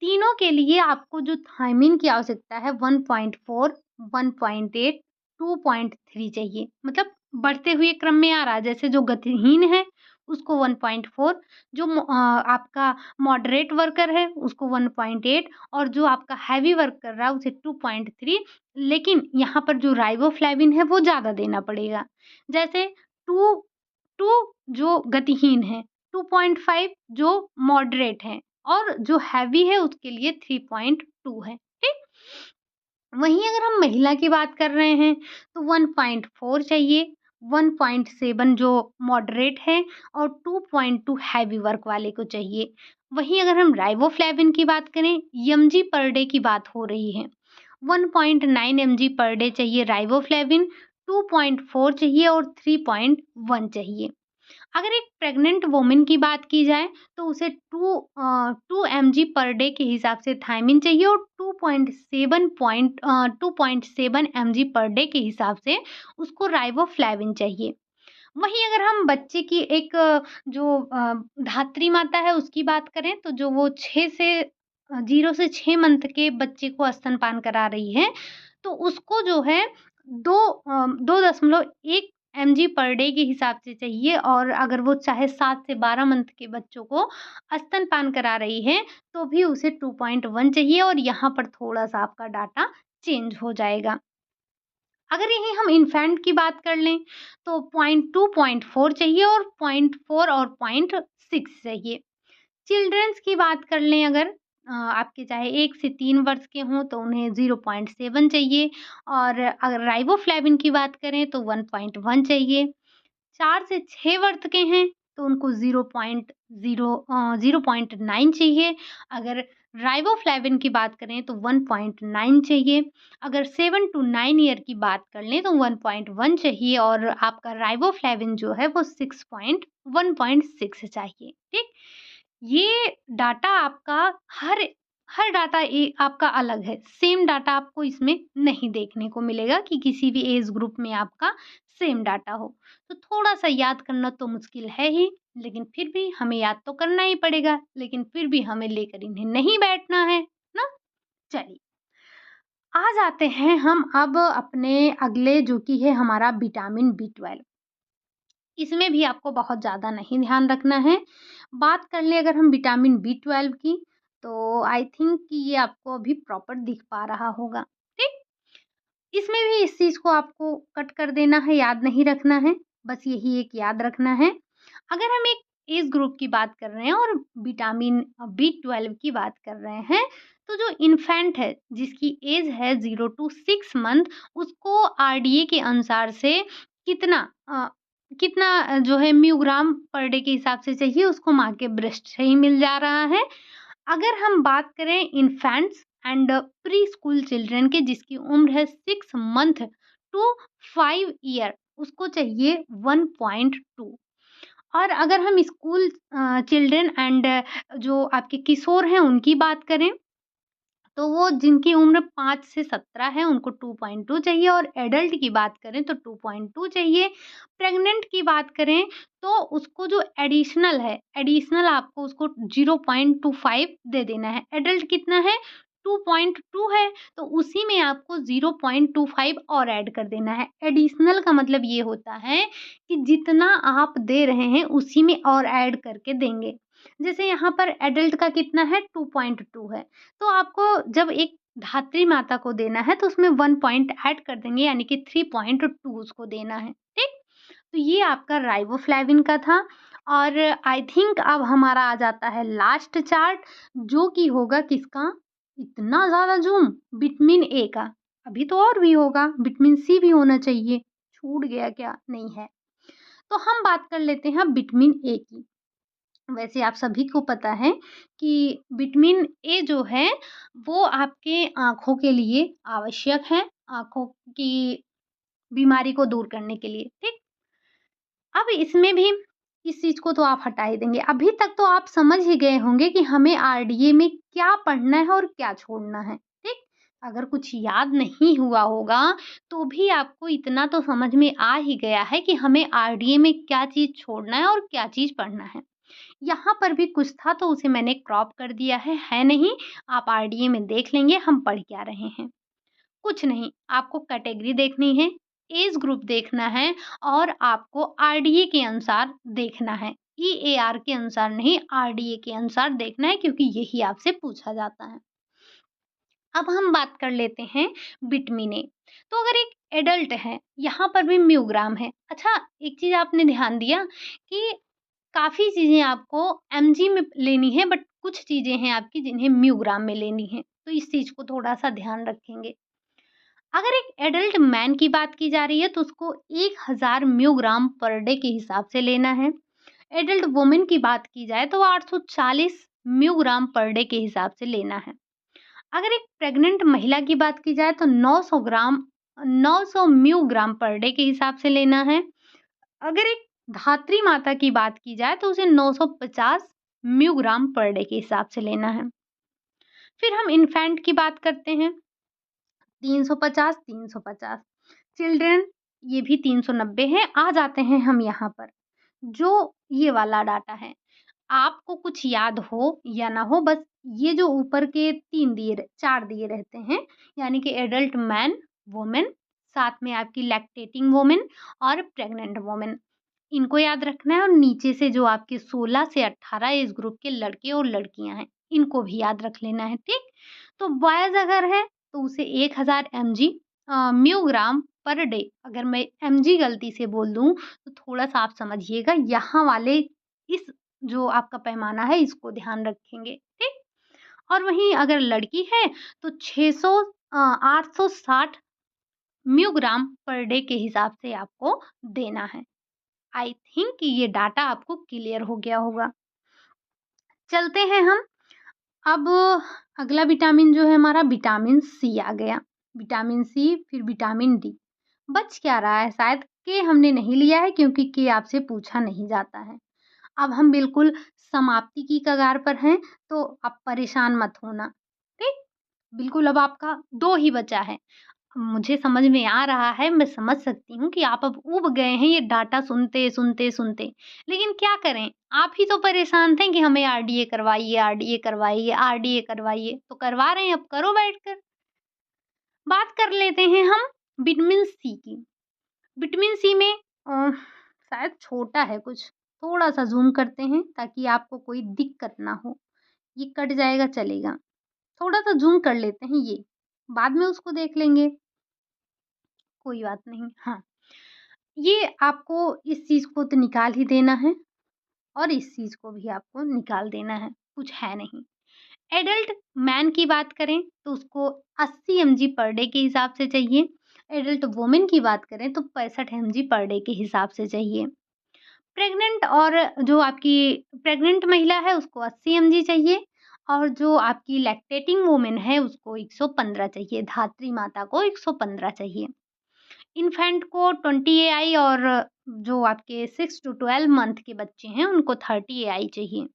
तीनों के लिए आपको जो थायमिन की आवश्यकता है 1.4, 1.8, 2.3 चाहिए। मतलब बढ़ते हुए क्रम में आ रहा है, जैसे जो गतिहीन है उसको 1.4, जो आपका मॉडरेट वर्कर है उसको 1.8 और जो आपका हैवी वर्क कर रहा है उसे 2.3। लेकिन यहाँ पर जो राइबोफ्लेविन है वो ज़्यादा देना पड़ेगा। जैसे 2 2 जो गतिहीन है, 2.5 जो मॉडरेट है और जो हैवी है उसके लिए 3.2 है, ठीक? वहीं अगर हम महिला की बात कर रहे हैं तो 1.4 चाहिए, 1.7 जो मॉडरेट है और 2.2 हैवी वर्क वाले को चाहिए। वहीं अगर हम राइबोफ्लेविन की बात करें, एमजी पर डे की बात हो रही है, 1.9 mg पर डे चाहिए राइबोफ्लेविन, 2.4 चाहिए और 3.1 चाहिए। अगर एक प्रेग्नेंट वुमन की बात की जाए तो उसे 2 mg पर डे के हिसाब से थायमिन चाहिए और 2.7 mg पर डे के हिसाब से उसको राइबोफ्लेविन चाहिए। वहीं अगर हम बच्चे की एक धात्री माता है उसकी बात करें तो जो वो 0 से 6 मंथ के बच्चे को स्तनपान करा रही है, तो उसको जो है 2.1 एमजी पर डे के हिसाब से चाहिए और अगर वो चाहे 7 से 12 मंथ के बच्चों को स्तनपान करा रही है, तो भी उसे 2.1 चाहिए और यहाँ पर थोड़ा-सा आपका डाटा चेंज हो जाएगा। अगर यहीं हम इन्फेंट की बात कर लें तो 0.2 0.4 चाहिए और 0.4 और 0.6 चाहिए। चिल्ड्रंस की बात कर लें अगर आपके चाहे 1 से 3 वर्ष के हों तो उन्हें 0.7 चाहिए और अगर राइबोफ्लेविन की बात करें तो 1.1 चाहिए। 4 से 6 वर्ष के हैं तो उनको 0.9 चाहिए। अगर राइबोफ्लेविन की बात करें तो 1.9 चाहिए। अगर 7 टू 9 ईयर की बात कर लें तो 1.1 चाहिए और आपका राइबोफ्लेविन जो है वो 1.6 चाहिए, ठीक? ये डाटा आपका हर हर डाटा आपका अलग है। सेम डाटा आपको इसमें नहीं देखने को मिलेगा कि किसी भी एज ग्रुप में आपका सेम डाटा हो। तो थोड़ा-सा याद करना तो मुश्किल है ही, लेकिन फिर भी हमें याद तो करना ही पड़ेगा, लेकिन फिर भी हमें लेकर इन्हें नहीं बैठना है ना? चलिए, आ जाते हैं हम अब अपने अगले जो कि है हमारा विटामिन बी 12। इसमें भी आपको बहुत ज़्यादा नहीं ध्यान रखना है। बात कर लें अगर हम विटामिन बी 12 की, तो आई थिंक कि ये आपको अभी प्रॉपर दिख पा रहा होगा, ठीक? इसमें भी इस चीज़ को आपको कट कर देना है, याद नहीं रखना है, बस यही एक याद रखना है। अगर हम एक एज ग्रुप की बात कर रहे हैं और विटामिन बी 12 की बात कर रहे हैं, तो जो इन्फेंट है, जिसकी एज है 0 टू 6 मंथ, उसको आरडीए के अनुसार से कितना जो है म्यूग्राम पर डे के हिसाब से चाहिए, उसको माँ के ब्रेस्ट से ही मिल जा रहा है। अगर हम बात करें infants and pre school children की जिसकी उम्र है 6 मंथ टू 5 ईयर, उसको चाहिए 1.2। और अगर हम स्कूल चिल्ड्रन एंड जो आपके किशोर हैं उनकी बात करें तो वो जिनकी उम्र 5 से 17 है उनको 2.2 चाहिए और एडल्ट की बात करें तो 2.2 चाहिए। प्रेग्नेंट की बात करें तो उसको जो एडिशनल आपको उसको 0.25 दे देना है। एडल्ट कितना है? 2.2 है, तो उसी में आपको 0.25 और ऐड कर देना है। एडिशनल का मतलब ये होता है कि जितना आप दे रहे हैं उसी में और ऐड करके देंगे। जैसे यहाँ पर एडल्ट का कितना है? 2.2 है। तो आपको जब एक धात्री माता को देना है तो उसमें 1 पॉइंट ऐड कर देंगे यानी कि 3.2 उसको देना है, ठीक? तो ये आपका राइबोफ्लेविन का था और आई थिंक अब हमारा आ जाता है लास्ट चार्ट जो कि होगा किसका? इतना ज़्यादा ज़ूम विटामिन ए का। अभी तो और भी होगा, विटामिन सी भी होना चाहिए। छूट गया क्या? नहीं है। तो हम बात कर लेते हैं विटामिन ए की। वैसे आप सभी को पता है कि विटामिन ए जो है वो आपके आँखों के लिए आवश्यक है, आँखों की बीमारी को दूर करने के लिए, ठीक? अब इसमें भी इस चीज़ को तो आप हटा ही देंगे। अभी तक तो आप समझ ही गए होंगे कि हमें आरडीए में क्या पढ़ना है और क्या छोड़ना है, ठीक? अगर कुछ याद नहीं हुआ होगा, तो भी आपको इतना तो समझ में आ ही गया है कि हमें आरडीए में क्या चीज़ छोड़ना है और क्या चीज़ पढ़ना है। यहाँ पर भी कुछ था तो उसे मैंने क्रॉप कर दिया है नहीं? आप आरडीए में देख लेंगे हम पढ़ क्या रहे हैं। कुछ नहीं, आपको कैटेगरी देखनी है, एज ग्रुप देखना है और आपको आरडीए के अनुसार देखना है। ईएआर के अनुसार नहीं, आरडीए के अनुसार देखना है क्योंकि यही आपसे पूछा जाता है। अब हम बात कर लेते हैं विटामिन ए। तो अगर एक एडल्ट है, यहाँ पर भी म्यूग्राम है। अच्छा, एक चीज़ आपने ध्यान दिया कि काफ़ी चीज़ें आपको एमजी में लेनी है बट कुछ चीज़ें हैं आपकी जिन्हें म्यूग्राम में लेनी है। तो इस चीज़ को थोड़ा-सा ध्यान रखेंगे। अगर एक एडल्ट मैन की बात की जा रही है तो उसको 1000 म्यूग्राम पर डे के हिसाब से लेना है। एडल्ट वुमन की बात की जाए तो 840 म्यूग्राम पर डे के हिसाब से लेना है। अगर एक प्रेग्नेंट महिला की बात की जाए तो 900 म्यूग्राम पर डे के हिसाब से लेना है। अगर एक धात्री माता की बात की जाए तो उसे 950 म्यूग्राम पर डे के हिसाब से लेना है। फिर हम इन्फेंट की बात करते हैं, 350, 350। चिल्ड्रन, ये भी 390 है। आ जाते हैं हम यहाँ पर, जो ये वाला डाटा है, आपको कुछ याद हो या ना हो, बस ये जो ऊपर के 4 दिए रहते हैं, यानी कि एडल्ट मैन, वुमेन, साथ में आपकी लैक्टेटिंग वुमेन और प्रेग्नेंट वुमेन, इनको याद रखना है। और नीचे से जो आपके 16 से 18 एज ग्रुप के लड़के और लड़कियां हैं, इनको भी याद रख लेना है, ठीक। तो बॉयज अगर है तो उसे 1000 mg म्यूग्राम पर डे, अगर मैं mg गलती से बोल दूं तो थोड़ा सा आप समझिएगा, यहाँ वाले इस जो आपका पैमाना है इसको ध्यान रखेंगे, ठीक। और वहीं अगर लड़की है तो 860 म्यूग्राम पर डे के हिसाब से आपको देना है। आई थिंक कि ये डाटा आपको क्लियर हो गया होगा। चलते हैं हम अब, अगला विटामिन जो है हमारा विटामिन सी आ गया। विटामिन सी, फिर विटामिन डी। बच क्या रहा है? शायद के हमने नहीं लिया है, क्योंकि के आपसे पूछा नहीं जाता है। अब हम बिल्कुल समाप्ति की कगार पर हैं, तो आप परेशान मत होना, ठीक? बिल्कुल, अब आपका 2 ही बचा है। मुझे समझ में आ रहा है, मैं समझ सकती हूँ कि आप अब ऊब गए हैं ये डाटा सुनते, सुनते, सुनते। लेकिन क्या करें? आप ही तो परेशान थे कि हमें आरडीए करवाइए, आरडीए करवाइए, आरडीए करवाइए। तो करवा रहे हैं, अब करो बैठकर। बात कर लेते हैं हम विटामिन सी की। विटामिन सी में शायद छोटा है कुछ, थोड़ा-सा ज़ूम करते हैं ताकि आपको कोई दिक्कत ना हो। ये कट जाएगा चलेगा। थोड़ा-सा ज़ूम कर लेते हैं ये, बाद में उसको देख लेंगे, कोई बात नहीं। हाँ, ये आपको इस चीज़ को तो निकाल ही देना है और इस चीज़ को भी आपको निकाल देना है, कुछ है नहीं। एडल्ट मैन की बात करें तो उसको 80 एमजी पर डे के हिसाब से चाहिए। एडल्ट वुमेन की बात करें तो 65 एमजी पर डे के हिसाब से चाहिए। प्रेग्नेंट और जो आपकी प्रेग्नेंट महिला है उसको 80 एमजी चाहिए, और जो आपकी लैक्टेटिंग वुमन है उसको 115 चाहिए, धात्री माता को 115 चाहिए। इन्फेंट को 20 एआई, और जो आपके 6 टू 12 मंथ के बच्चे हैं उनको 30 एआई चाहिए।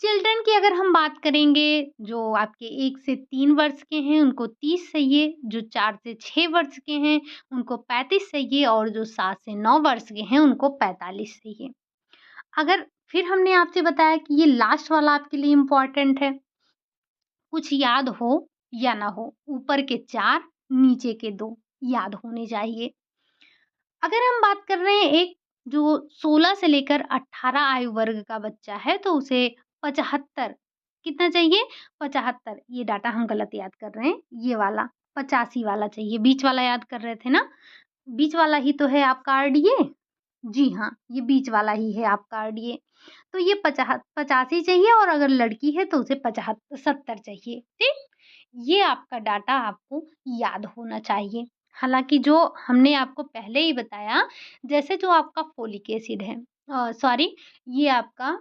चिल्ड्रन की अगर हम बात करेंगे, जो आपके 1 से 3 वर्ष के हैं उनको 30 चाहिए, जो 4 से 6 वर्ष के हैं उनको 35 चाहिए, और जो 7 से 9 वर्ष के हैं उनको 45 चाहिए। अगर फिर हमने आपसे बताया कि ये लास्ट वाला आपके लिए इम्पोर्टेंट है, कुछ याद हो या ना हो, ऊपर के 4 नीचे के 2 याद होने चाहिए। अगर हम बात कर रहे हैं एक जो 16 से लेकर 18 आयु वर्ग का बच्चा है, तो उसे 75 कितना चाहिए? 75, ये डाटा हम गलत याद कर रहे हैं, ये वाला 85 वाला चाहिए, बीच वाला याद कर रहे थे ना? बीच वाला ही तो है आपका आरडीए। जी हाँ, ये बीच वाला ही है आपका आरडीए। तो ये 85 चाहिए, और अगर लड़की है तो उसे 70 चाहिए, ठीक? ये आपका डाटा आपको याद होना चाहिए। हालाँकि जो हमने आपको पहले ही बताया, जैसे जो आपका फ़ोलिक एसिड है, सॉरी, ये आपका,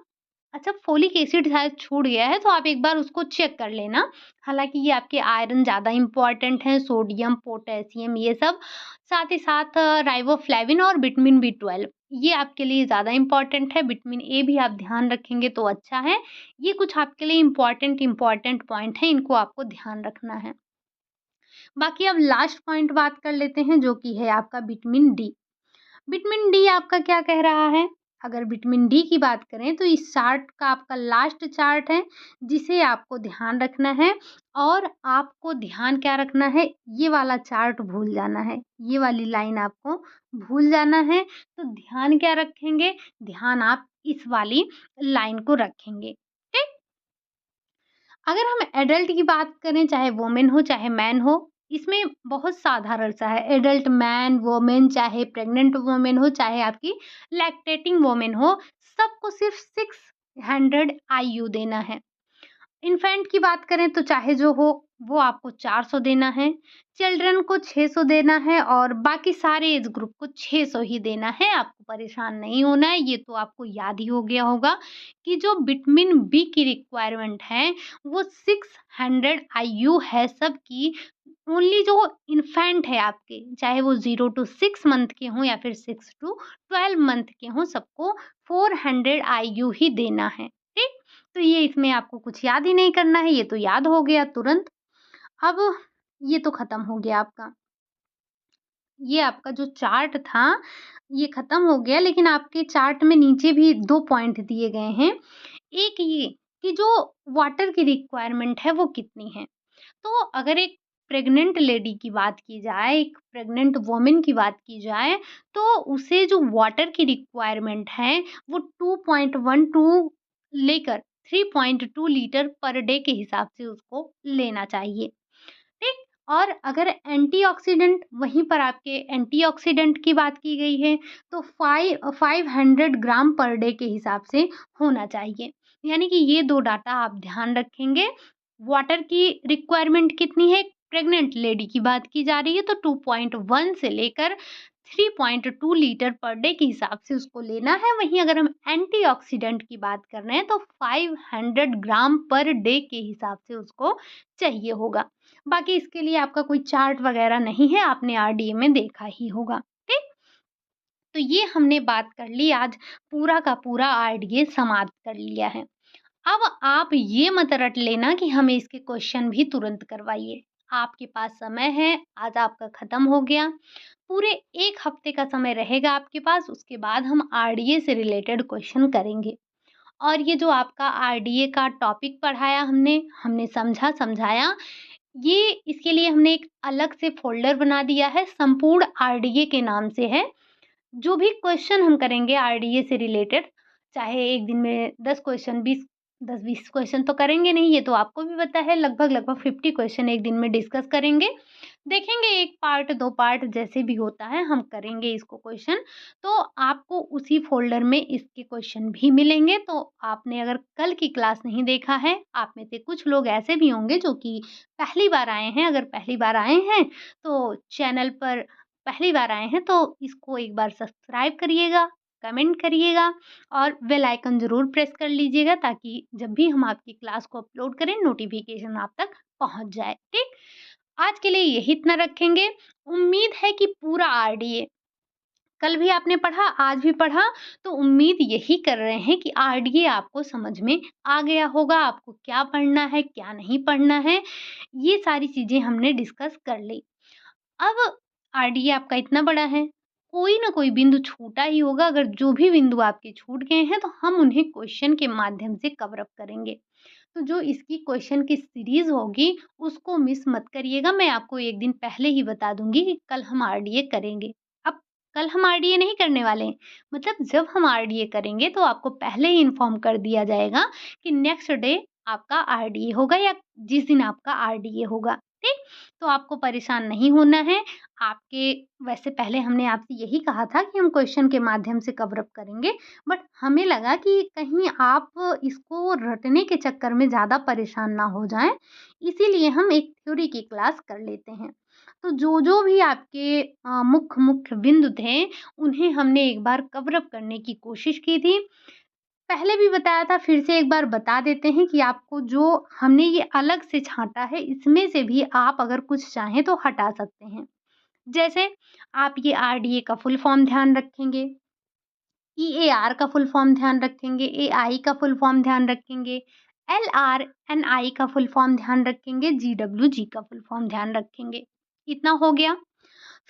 अच्छा, फ़ोलिक एसिड शायद छूट गया है, तो आप एक बार उसको चेक कर लेना। हालाँकि ये आपके आयरन ज़्यादा इम्पोर्टेंट हैं, सोडियम, पोटेशियम, ये सब। साथ ही साथ राइबोफ्लेविन और विटामिन बी12, ये आपके लिए ज़्यादा इम्पोर्टेंट है। विटामिन ए भी आप ध्यान रखेंगे तो अच्छा है। ये कुछ आपके लिए इम्पोर्टेंट पॉइंट हैं, इनको आपको ध्यान रखना है। बाकी अब लास्ट पॉइंट बात कर लेते हैं, जो कि है आपका विटामिन डी। विटामिन डी आपका क्या कह रहा है? अगर विटामिन डी की बात करें तो इस चार्ट का आपका लास्ट चार्ट है, जिसे आपको ध्यान रखना है। और आपको ध्यान क्या रखना है? ये वाला चार्ट भूल जाना है, ये वाली लाइन आपको भूल जाना है। तो ध्यान क्या रखेंगे? ध्यान आप इस वाली लाइन को रखेंगे, ठीक? अगर हम एडल्ट की बात करें, चाहे वुमेन हो चाहे मैन हो, इसमें बहुत साधारण सा है। एडल्ट मैन, वुमेन, चाहे प्रेग्नेंट वुमेन हो, चाहे आपकी लैक्टेटिंग वुमेन हो, सबको सिर्फ 600 आईयू देना है। इन्फेंट की बात करें तो चाहे जो हो वो आपको 400 देना है, चिल्ड्रन को 600 देना है और बाकी सारे एज ग्रुप को 600 ही देना है, आपको परेशान नहीं होना है। ये तो आपको याद ही हो गया होगा कि जो विटामिन बी की रिक्वायरमेंट है वो 600 आईयू है सबकी। ओनली जो इन्फेंट है आपके, चाहे वो 0 टू 6 मंथ के हों या फिर 6 टू 12 मंथ के हों, सबको 400 आईयू ही देना है, ठीक? तो ये इसमें आपको कुछ याद ही नहीं करना है, ये तो याद हो गया तुरंत। अब ये तो खत्म हो गया आपका। ये आपका जो चार्ट था, ये खत्म हो गया, लेकिन आपके चार्ट में नीचे भी 2 पॉइंट दिए गए हैं। एक ये कि जो वाटर की रिक्वायरमेंट है वो कितनी है? तो अगर एक प्रेग्नेंट लेडी की बात की जाए, एक प्रेग्नेंट वुमन की बात की जाए, तो उसे जो वाटर की रिक्वायरमेंट है, वो 2.12 लेकर 3.2 लीटर पर डे के हिसाब से उसको लेना चाहिए, ठीक? और अगर एंटीऑक्सीडेंट, वहीं पर आपके एंटीऑक्सीडेंट की बात की गई है, तो 500 ग्राम पर डे के हिसाब से होना चाहिए। यानी कि ये 2 डाटा आप ध्यान रखेंगे। वाटर की रिक्वायरमेंट कितनी है? प्रेग्नेंट लेडी की बात की जा रही है तो 2.1 से लेकर 3.2 लीटर पर डे के हिसाब से उसको लेना है। वहीं अगर हम एंटीऑक्सीडेंट की बात कर रहे हैं तो 500 ग्राम पर डे के हिसाब से उसको चाहिए होगा। बाकी इसके लिए आपका कोई चार्ट वगैरह नहीं है, आपने आरडीए में देखा ही होगा, ठीक? तो ये हमने बात कर ली, आज पूरा का पूरा आरडीए समाप्त कर लिया है। अब आप ये मत रट लेना कि हमें इसके क्वेश्चन भी तुरंत करवाइए। आपके पास समय है, आज आपका खत्म हो गया। पूरे 1 हफ्ते का समय रहेगा आपके पास, उसके बाद हम आरडीए से रिलेटेड क्वेश्चन करेंगे। और ये जो आपका आरडीए का टॉपिक पढ़ाया हमने, हमने समझाया, ये इसके लिए हमने एक अलग से फ़ोल्डर बना दिया है, संपूर्ण आरडीए के नाम से है। जो भी क्वेश्चन हम करेंगे आरडीए से रिलेटेड, चाहे एक दिन में 10 क्वेश्चन, 10-20 क्वेश्चन तो करेंगे नहीं, ये तो आपको भी पता है, लगभग-लगभग 50 क्वेश्चन एक दिन में डिस्कस करेंगे। देखेंगे 1 पार्ट, 2 पार्ट जैसे भी होता है हम करेंगे इसको क्वेश्चन। तो आपको उसी फ़ोल्डर में इसके क्वेश्चन भी मिलेंगे। तो आपने अगर कल की क्लास नहीं देखा है, आप में से कुछ लोग ऐसे भी होंगे जो कि पहली बार आए हैं, अगर पहली बार आए हैं तो चैनल पर पहली बार आए हैं तो इसको एक बार सब्सक्राइब करिएगा, कमेंट करिएगा और बेल आइकन ज़रूर प्रेस कर लीजिएगा ताकि जब भी हम आपकी क्लास को अपलोड करें नोटिफ़िकेशन आप तक पहुँच जाए, ठीक? आज के लिए यही इतना रखेंगे। उम्मीद है कि पूरा आरडीए कल भी आपने पढ़ा, आज भी पढ़ा, तो उम्मीद यही कर रहे हैं कि आरडीए आपको समझ में आ गया होगा, आपको क्या पढ़ना है, क्या नहीं पढ़ना है, ये सारी चीज़ें हमने डिस्कस कर ली। अब आरडीए आपका इतना बड़ा है, कोई ना कोई बिंदु छूटा ही होगा, अगर जो भी बिंदु आपके छूट गए हैं, तो हम उन्हें क्वेश्चन के माध्यम से कवर अप करेंगे। तो जो इसकी क्वेश्चन की सीरीज़ होगी, उसको मिस मत करिएगा। मैं आपको 1 दिन पहले ही बता दूँगी कि कल हम आरडीए करेंगे। अब कल हम आरडीए नहीं करने वाले हैं, मतलब जब हम आरडीए करेंगे, तो आपको पहले ही इन्फॉर्म कर दिया जाएगा कि नेक्स्ट डे आपका आरडीए होगा या जिस दिन आपका आरडीए होगा, ठीक? तो आपको परेशान नहीं होना है। आपके वैसे पहले हमने आपसे यही कहा था कि हम क्वेश्चन के माध्यम से कवर अप करेंगे, बट हमें लगा कि कहीं आप इसको रटने के चक्कर में ज़्यादा परेशान ना हो जाएँ, इसीलिए हम एक थ्योरी की क्लास कर लेते हैं। तो जो-जो भी आपके मुख्य मुख्य बिंदु थे, उन्हें हमने एक बार कवर अप करने की कोशिश की थी। पहले भी बताया था, फिर से एक बार बता देते हैं कि आपको जो हमने ये अलग से छाँटा है, इसमें से भी आप अगर कुछ चाहें तो हटा सकते हैं। जैसे आप ये आरडीए का फुल फॉर्म ध्यान रखेंगे, ईएआर का फुल फॉर्म ध्यान रखेंगे, एआई का फुल फॉर्म ध्यान रखेंगे, एलआरएनआई का फुल फॉर्म ध्यान रखेंगे, जीडब्ल्यूजी का फुल फॉर्म ध्यान रखेंगे। इतना हो गया।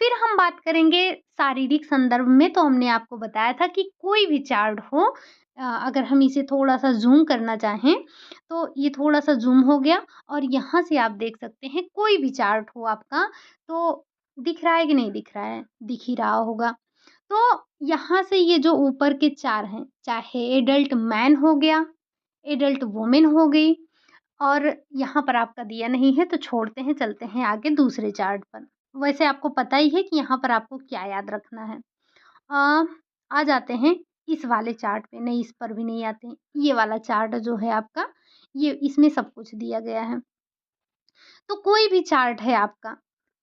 फिर हम बात करेंगे शारीरिक संदर्भ में, तो हमने आपको बताया था कि कोई भी चार्ट हो, अगर हम इसे थोड़ा-सा ज़ूम करना चाहें, तो ये थोड़ा-सा ज़ूम हो गया और यहाँ से आप देख सकते हैं कोई भी चार्ट हो आपका, तो दिख रहा है कि नहीं दिख रहा है? दिख ही रहा होगा। तो यहाँ से ये जो ऊपर के 4 हैं, चाहे एडल्ट मैन हो गया, एडल्ट वुमन हो गई और यहाँ पर आपका दिया नहीं है तो छोड़ते हैं, चलते हैं आगे दूसरे चार्ट पर। वैसे आपको पता ही है कि यहाँ पर आपको क्या याद रखना है। आ जाते हैं इस वाले चार्ट पे, नहीं इस पर भी नहीं आते हैं। ये वाला चार्ट जो है आपका, ये इसमें सब कुछ दिया गया है। तो कोई भी चार्ट है आपका,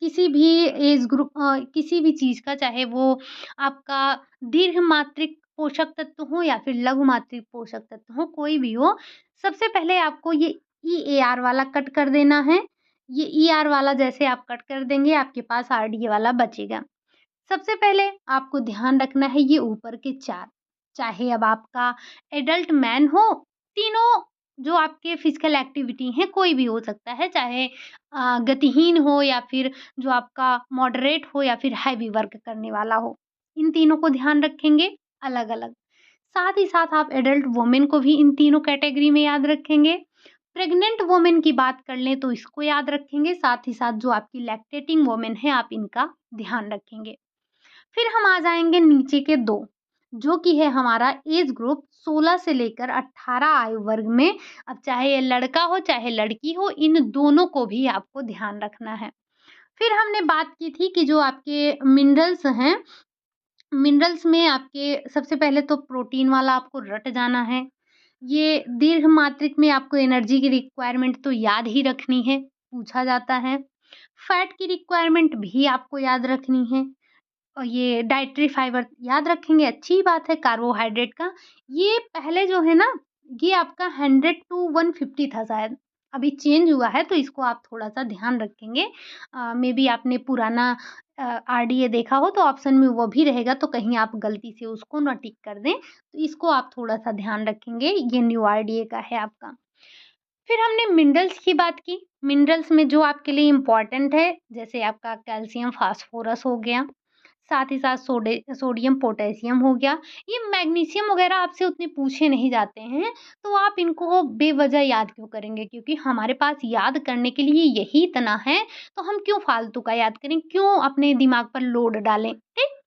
किसी भी एज ग्रुप किसी भी चीज़ का, चाहे वो आपका दीर्घ मात्रिक पोषक तत्व हो या फिर लघु मात्रिक पोषक तत्व हो, कोई भी हो, सबसे पहले आपको ये ईएआर वाला कट कर देना है। ये ईआर वाला जैसे आप कट कर देंगे, आपके पास आरडीए वाला बचेगा। सबसे पहले आपको ध्यान रखना है ये ऊपर के 4, चाहे अब आपका एडल्ट मैन हो, तीनों जो आपके फिजिकल एक्टिविटी हैं कोई भी हो सकता है, चाहे गतिहीन हो या फिर जो आपका मॉडरेट हो या फिर हैवी वर्क करने वाला हो, इन तीनों को ध्यान रखेंगे अलग-अलग। साथ ही साथ आप एडल्ट वुमेन को भी इन तीनों कैटेगरी में याद रखेंगे। प्रेग्नेंट वुमेन की बात कर लें तो इसको याद रखेंगे, साथ ही साथ जो आपकी लैक्टेटिंग वुमेन है आप इनका ध्यान रखेंगे। फिर हम आ जाएँगे नीचे के 2, जो कि है हमारा एज ग्रुप 16 से लेकर 18 आयु वर्ग में। अब चाहे ये लड़का हो, चाहे लड़की हो, इन दोनों को भी आपको ध्यान रखना है। फिर हमने बात की थी कि जो आपके मिनरल्स हैं, मिनरल्स में आपके सबसे पहले तो प्रोटीन वाला आपको रट जाना है। ये दीर्घ मात्रिक में आपको एनर्जी की रिक्वायरमेंट तो याद ही रखनी है, पूछा जाता है। फैट की रिक्वायरमेंट भी आपको याद रखनी है। और ये डाइटरी फाइबर याद रखेंगे, अच्छी बात है। कार्बोहाइड्रेट का ये पहले जो है ना, ये आपका 100 टू 150 था शायद, अभी चेंज हुआ है तो इसको आप थोड़ा-सा ध्यान रखेंगे। मेबी आपने पुराना आरडीए देखा हो तो ऑप्शन में वो भी रहेगा, तो कहीं आप गलती से उसको ना टिक कर दें, तो इसको आप थोड़ा-सा ध्यान रखेंगे, ये न्यू आरडीए का है आपका। फिर हमने मिनरल्स की बात की, मिनरल्स में जो आपके लिए इम्पोर्टेंट है, जैसे आपका कैल्शियम, फास्फोरस हो गया, साथ ही साथ सोडियम, पोटेशियम हो गया। ये मैग्नीशियम वगैरह आपसे उतने पूछे नहीं जाते हैं, तो आप इनको बेवज़ह याद क्यों करेंगे? क्योंकि हमारे पास याद करने के लिए यही इतना है, तो हम क्यों फालतू का याद करें? क्यों अपने दिमाग पर लोड डालें, ठीक?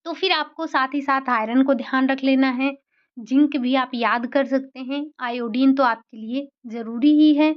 तो फिर आपको साथ ही साथ आयरन को ध्यान रख लेना है। जिंक भी आप याद कर सकते हैं, आयोडीन तो आपके लिए ज़रूरी ही है।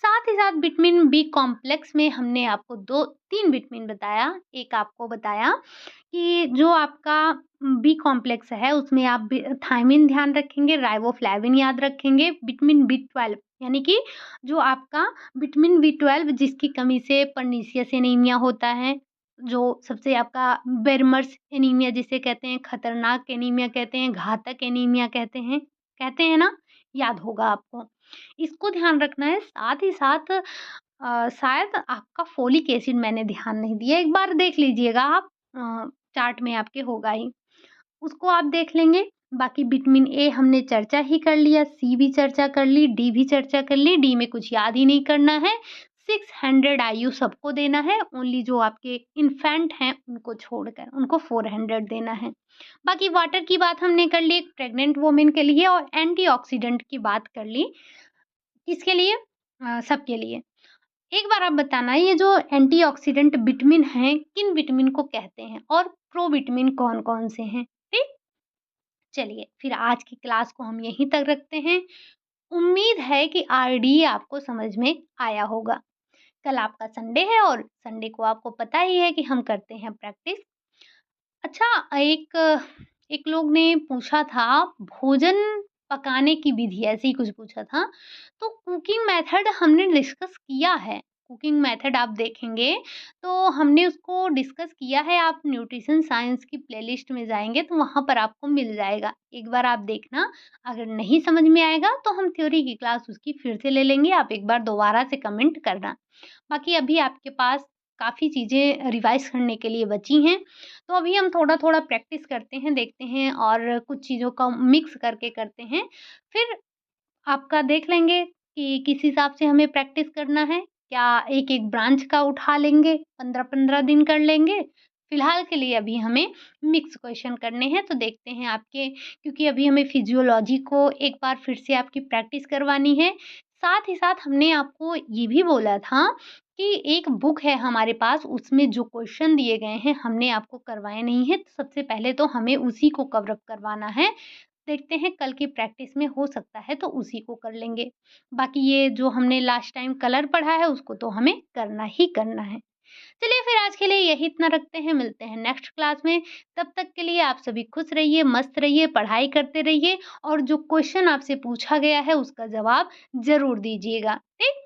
साथ ही साथ विटामिन बी कॉम्प्लेक्स में हमने आपको 2-3 विटामिन बताया। एक आपको बताया कि जो आपका बी कॉम्प्लेक्स है उसमें आप थायमिन ध्यान रखेंगे, राइबोफ्लेविन याद रखेंगे, विटामिन बी 12 यानी कि जो आपका विटामिन बी 12 जिसकी कमी से पर्नीशियस एनीमिया होता है, जो सबसे आपका बेरमर्स एनीमिया जिसे कहते हैं, खतरनाक एनीमिया कहते हैं, घातक एनीमिया कहते हैं ना, याद होगा आपको। इसको ध्यान रखना है। साथ ही साथ शायद आपका फ़ोलिक एसिड मैंने ध्यान नहीं दिया, एक बार देख लीजिएगा आप, चार्ट में आपके होगा ही, उसको आप देख लेंगे। बाकी विटामिन ए हमने चर्चा ही कर लिया, सी भी चर्चा कर ली, डी भी चर्चा कर ली, डी में कुछ याद ही नहीं करना है। 600 आईयू सबको देना है, ओनली जो आपके इन्फेंट हैं उनको छोड़कर, उनको 400 देना है। बाकी वाटर की बात हमने कर ली, प्रेग्नेंट वुमेन के लिए, और एंटीऑक्सीडेंट की बात कर ली, किसके लिए? सबके लिए। एक बार आप बताना ये जो एंटीऑक्सीडेंट विटामिन हैं, किन विटामिन को कहते हैं और प्रोविटामिन कौन-कौन से हैं? ठीक? चलिए, फिर आज की क्लास को हम यहीं तक रखते हैं। उम्मीद है कि आरडीए आपको समझ में आया होगा। कल आपका संडे है और संडे को आपको पता ही है कि हम करते हैं प्रैक्टिस। अच्छा, एक एक लोग ने पूछा था भोजन पकाने की विधि, ऐसे ही कुछ पूछा था। तो कुकिंग मेथड हमने डिस्कस किया है। कुकिंग मेथड आप देखेंगे तो हमने उसको डिस्कस किया है। आप न्यूट्रिशन साइंस की प्लेलिस्ट में जाएँगे तो वहाँ पर आपको मिल जाएगा। एक बार आप देखना, अगर नहीं समझ में आएगा तो हम थ्योरी की क्लास उसकी फिर से ले लेंगे। आप एक बार दोबारा से कमेंट करना। बाकी अभी आपके पास काफ़ी चीज़ें रिवाइज़ करने के लिए बची हैं। तो अभी हम थोड़ा-थोड़ा प्रैक्टिस करते हैं, देखते हैं और कुछ चीज़ों को मिक्स करके करते हैं। फिर आपका देख लेंगे कि किस हिसाब से हमें प्रैक्टिस करना है। क्या एक-एक ब्रांच का उठा लेंगे, 15-15 दिन कर लेंगे? फिलहाल के लिए अभी हमें मिक्स क्वेश्चन करने हैं, तो देखते हैं आपके, क्योंकि अभी हमें फिजियोलॉजी को एक बार फिर से आपकी प्रैक्टिस करवानी है। साथ ही साथ हमने आपको ये भी बोला था कि एक बुक है हमारे पास, उसमें जो क्वेश्चन दिए गए हैं हमने आपको करवाए नहीं हैं, तो सबसे पहले तो हमें उसी को कवर अप करवाना है। देखते हैं कल की प्रैक्टिस में हो सकता है तो उसी को कर लेंगे। बाकी ये जो हमने लास्ट टाइम कलर पढ़ा है उसको तो हमें करना ही करना है। चलिए फिर आज के लिए यही इतना रखते हैं, मिलते हैं नेक्स्ट क्लास में। तब तक के लिए आप सभी खुश रहिए, मस्त रहिए, पढ़ाई करते रहिए और जो क्वेश्चन आपसे पूछा गया है उसका जवाब ज़रूर दीजिएगा, ठीक?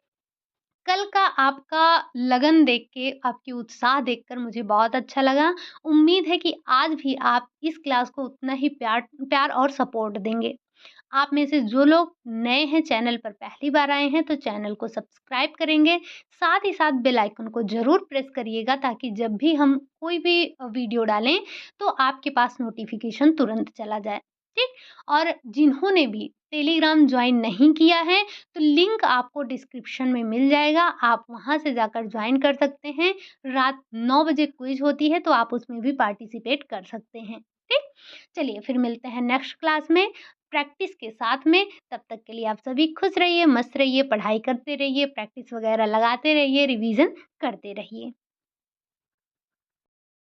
कल का आपका लगन देख के, आपकी उत्साह देखकर मुझे बहुत अच्छा लगा। उम्मीद है कि आज भी आप इस क्लास को उतना ही प्यार प्यार और सपोर्ट देंगे। आप में से जो लोग नए हैं, चैनल पर पहली बार आए हैं, तो चैनल को सब्सक्राइब करेंगे। साथ ही साथ बेल आइकन को ज़रूर प्रेस करिएगा ताकि जब भी हम कोई भी वीडियो डालें, तो आपके पास नोटिफ़िकेशन तुरंत चला जाए, ठीक? और जिन्होंने भी टेलीग्राम जॉइन नहीं किया है, तो लिंक आपको डिस्क्रिप्शन में मिल जाएगा। आप वहाँ से जाकर जॉइन कर सकते हैं। रात 9 बजे क्विज़ होती है, तो आप उसमें भी पार्टिसिपेट कर सकते हैं, ठीक? चलिए फिर मिलते हैं नेक्स्ट क्लास में प्रैक्टिस के साथ में। तब तक के लिए आप सभी खुश रहिए, मस्त रहिए, पढ़ाई करते रहिए, प्रैक्टिस वगैरह लगाते रहिए, रिवीजन करते रहिए।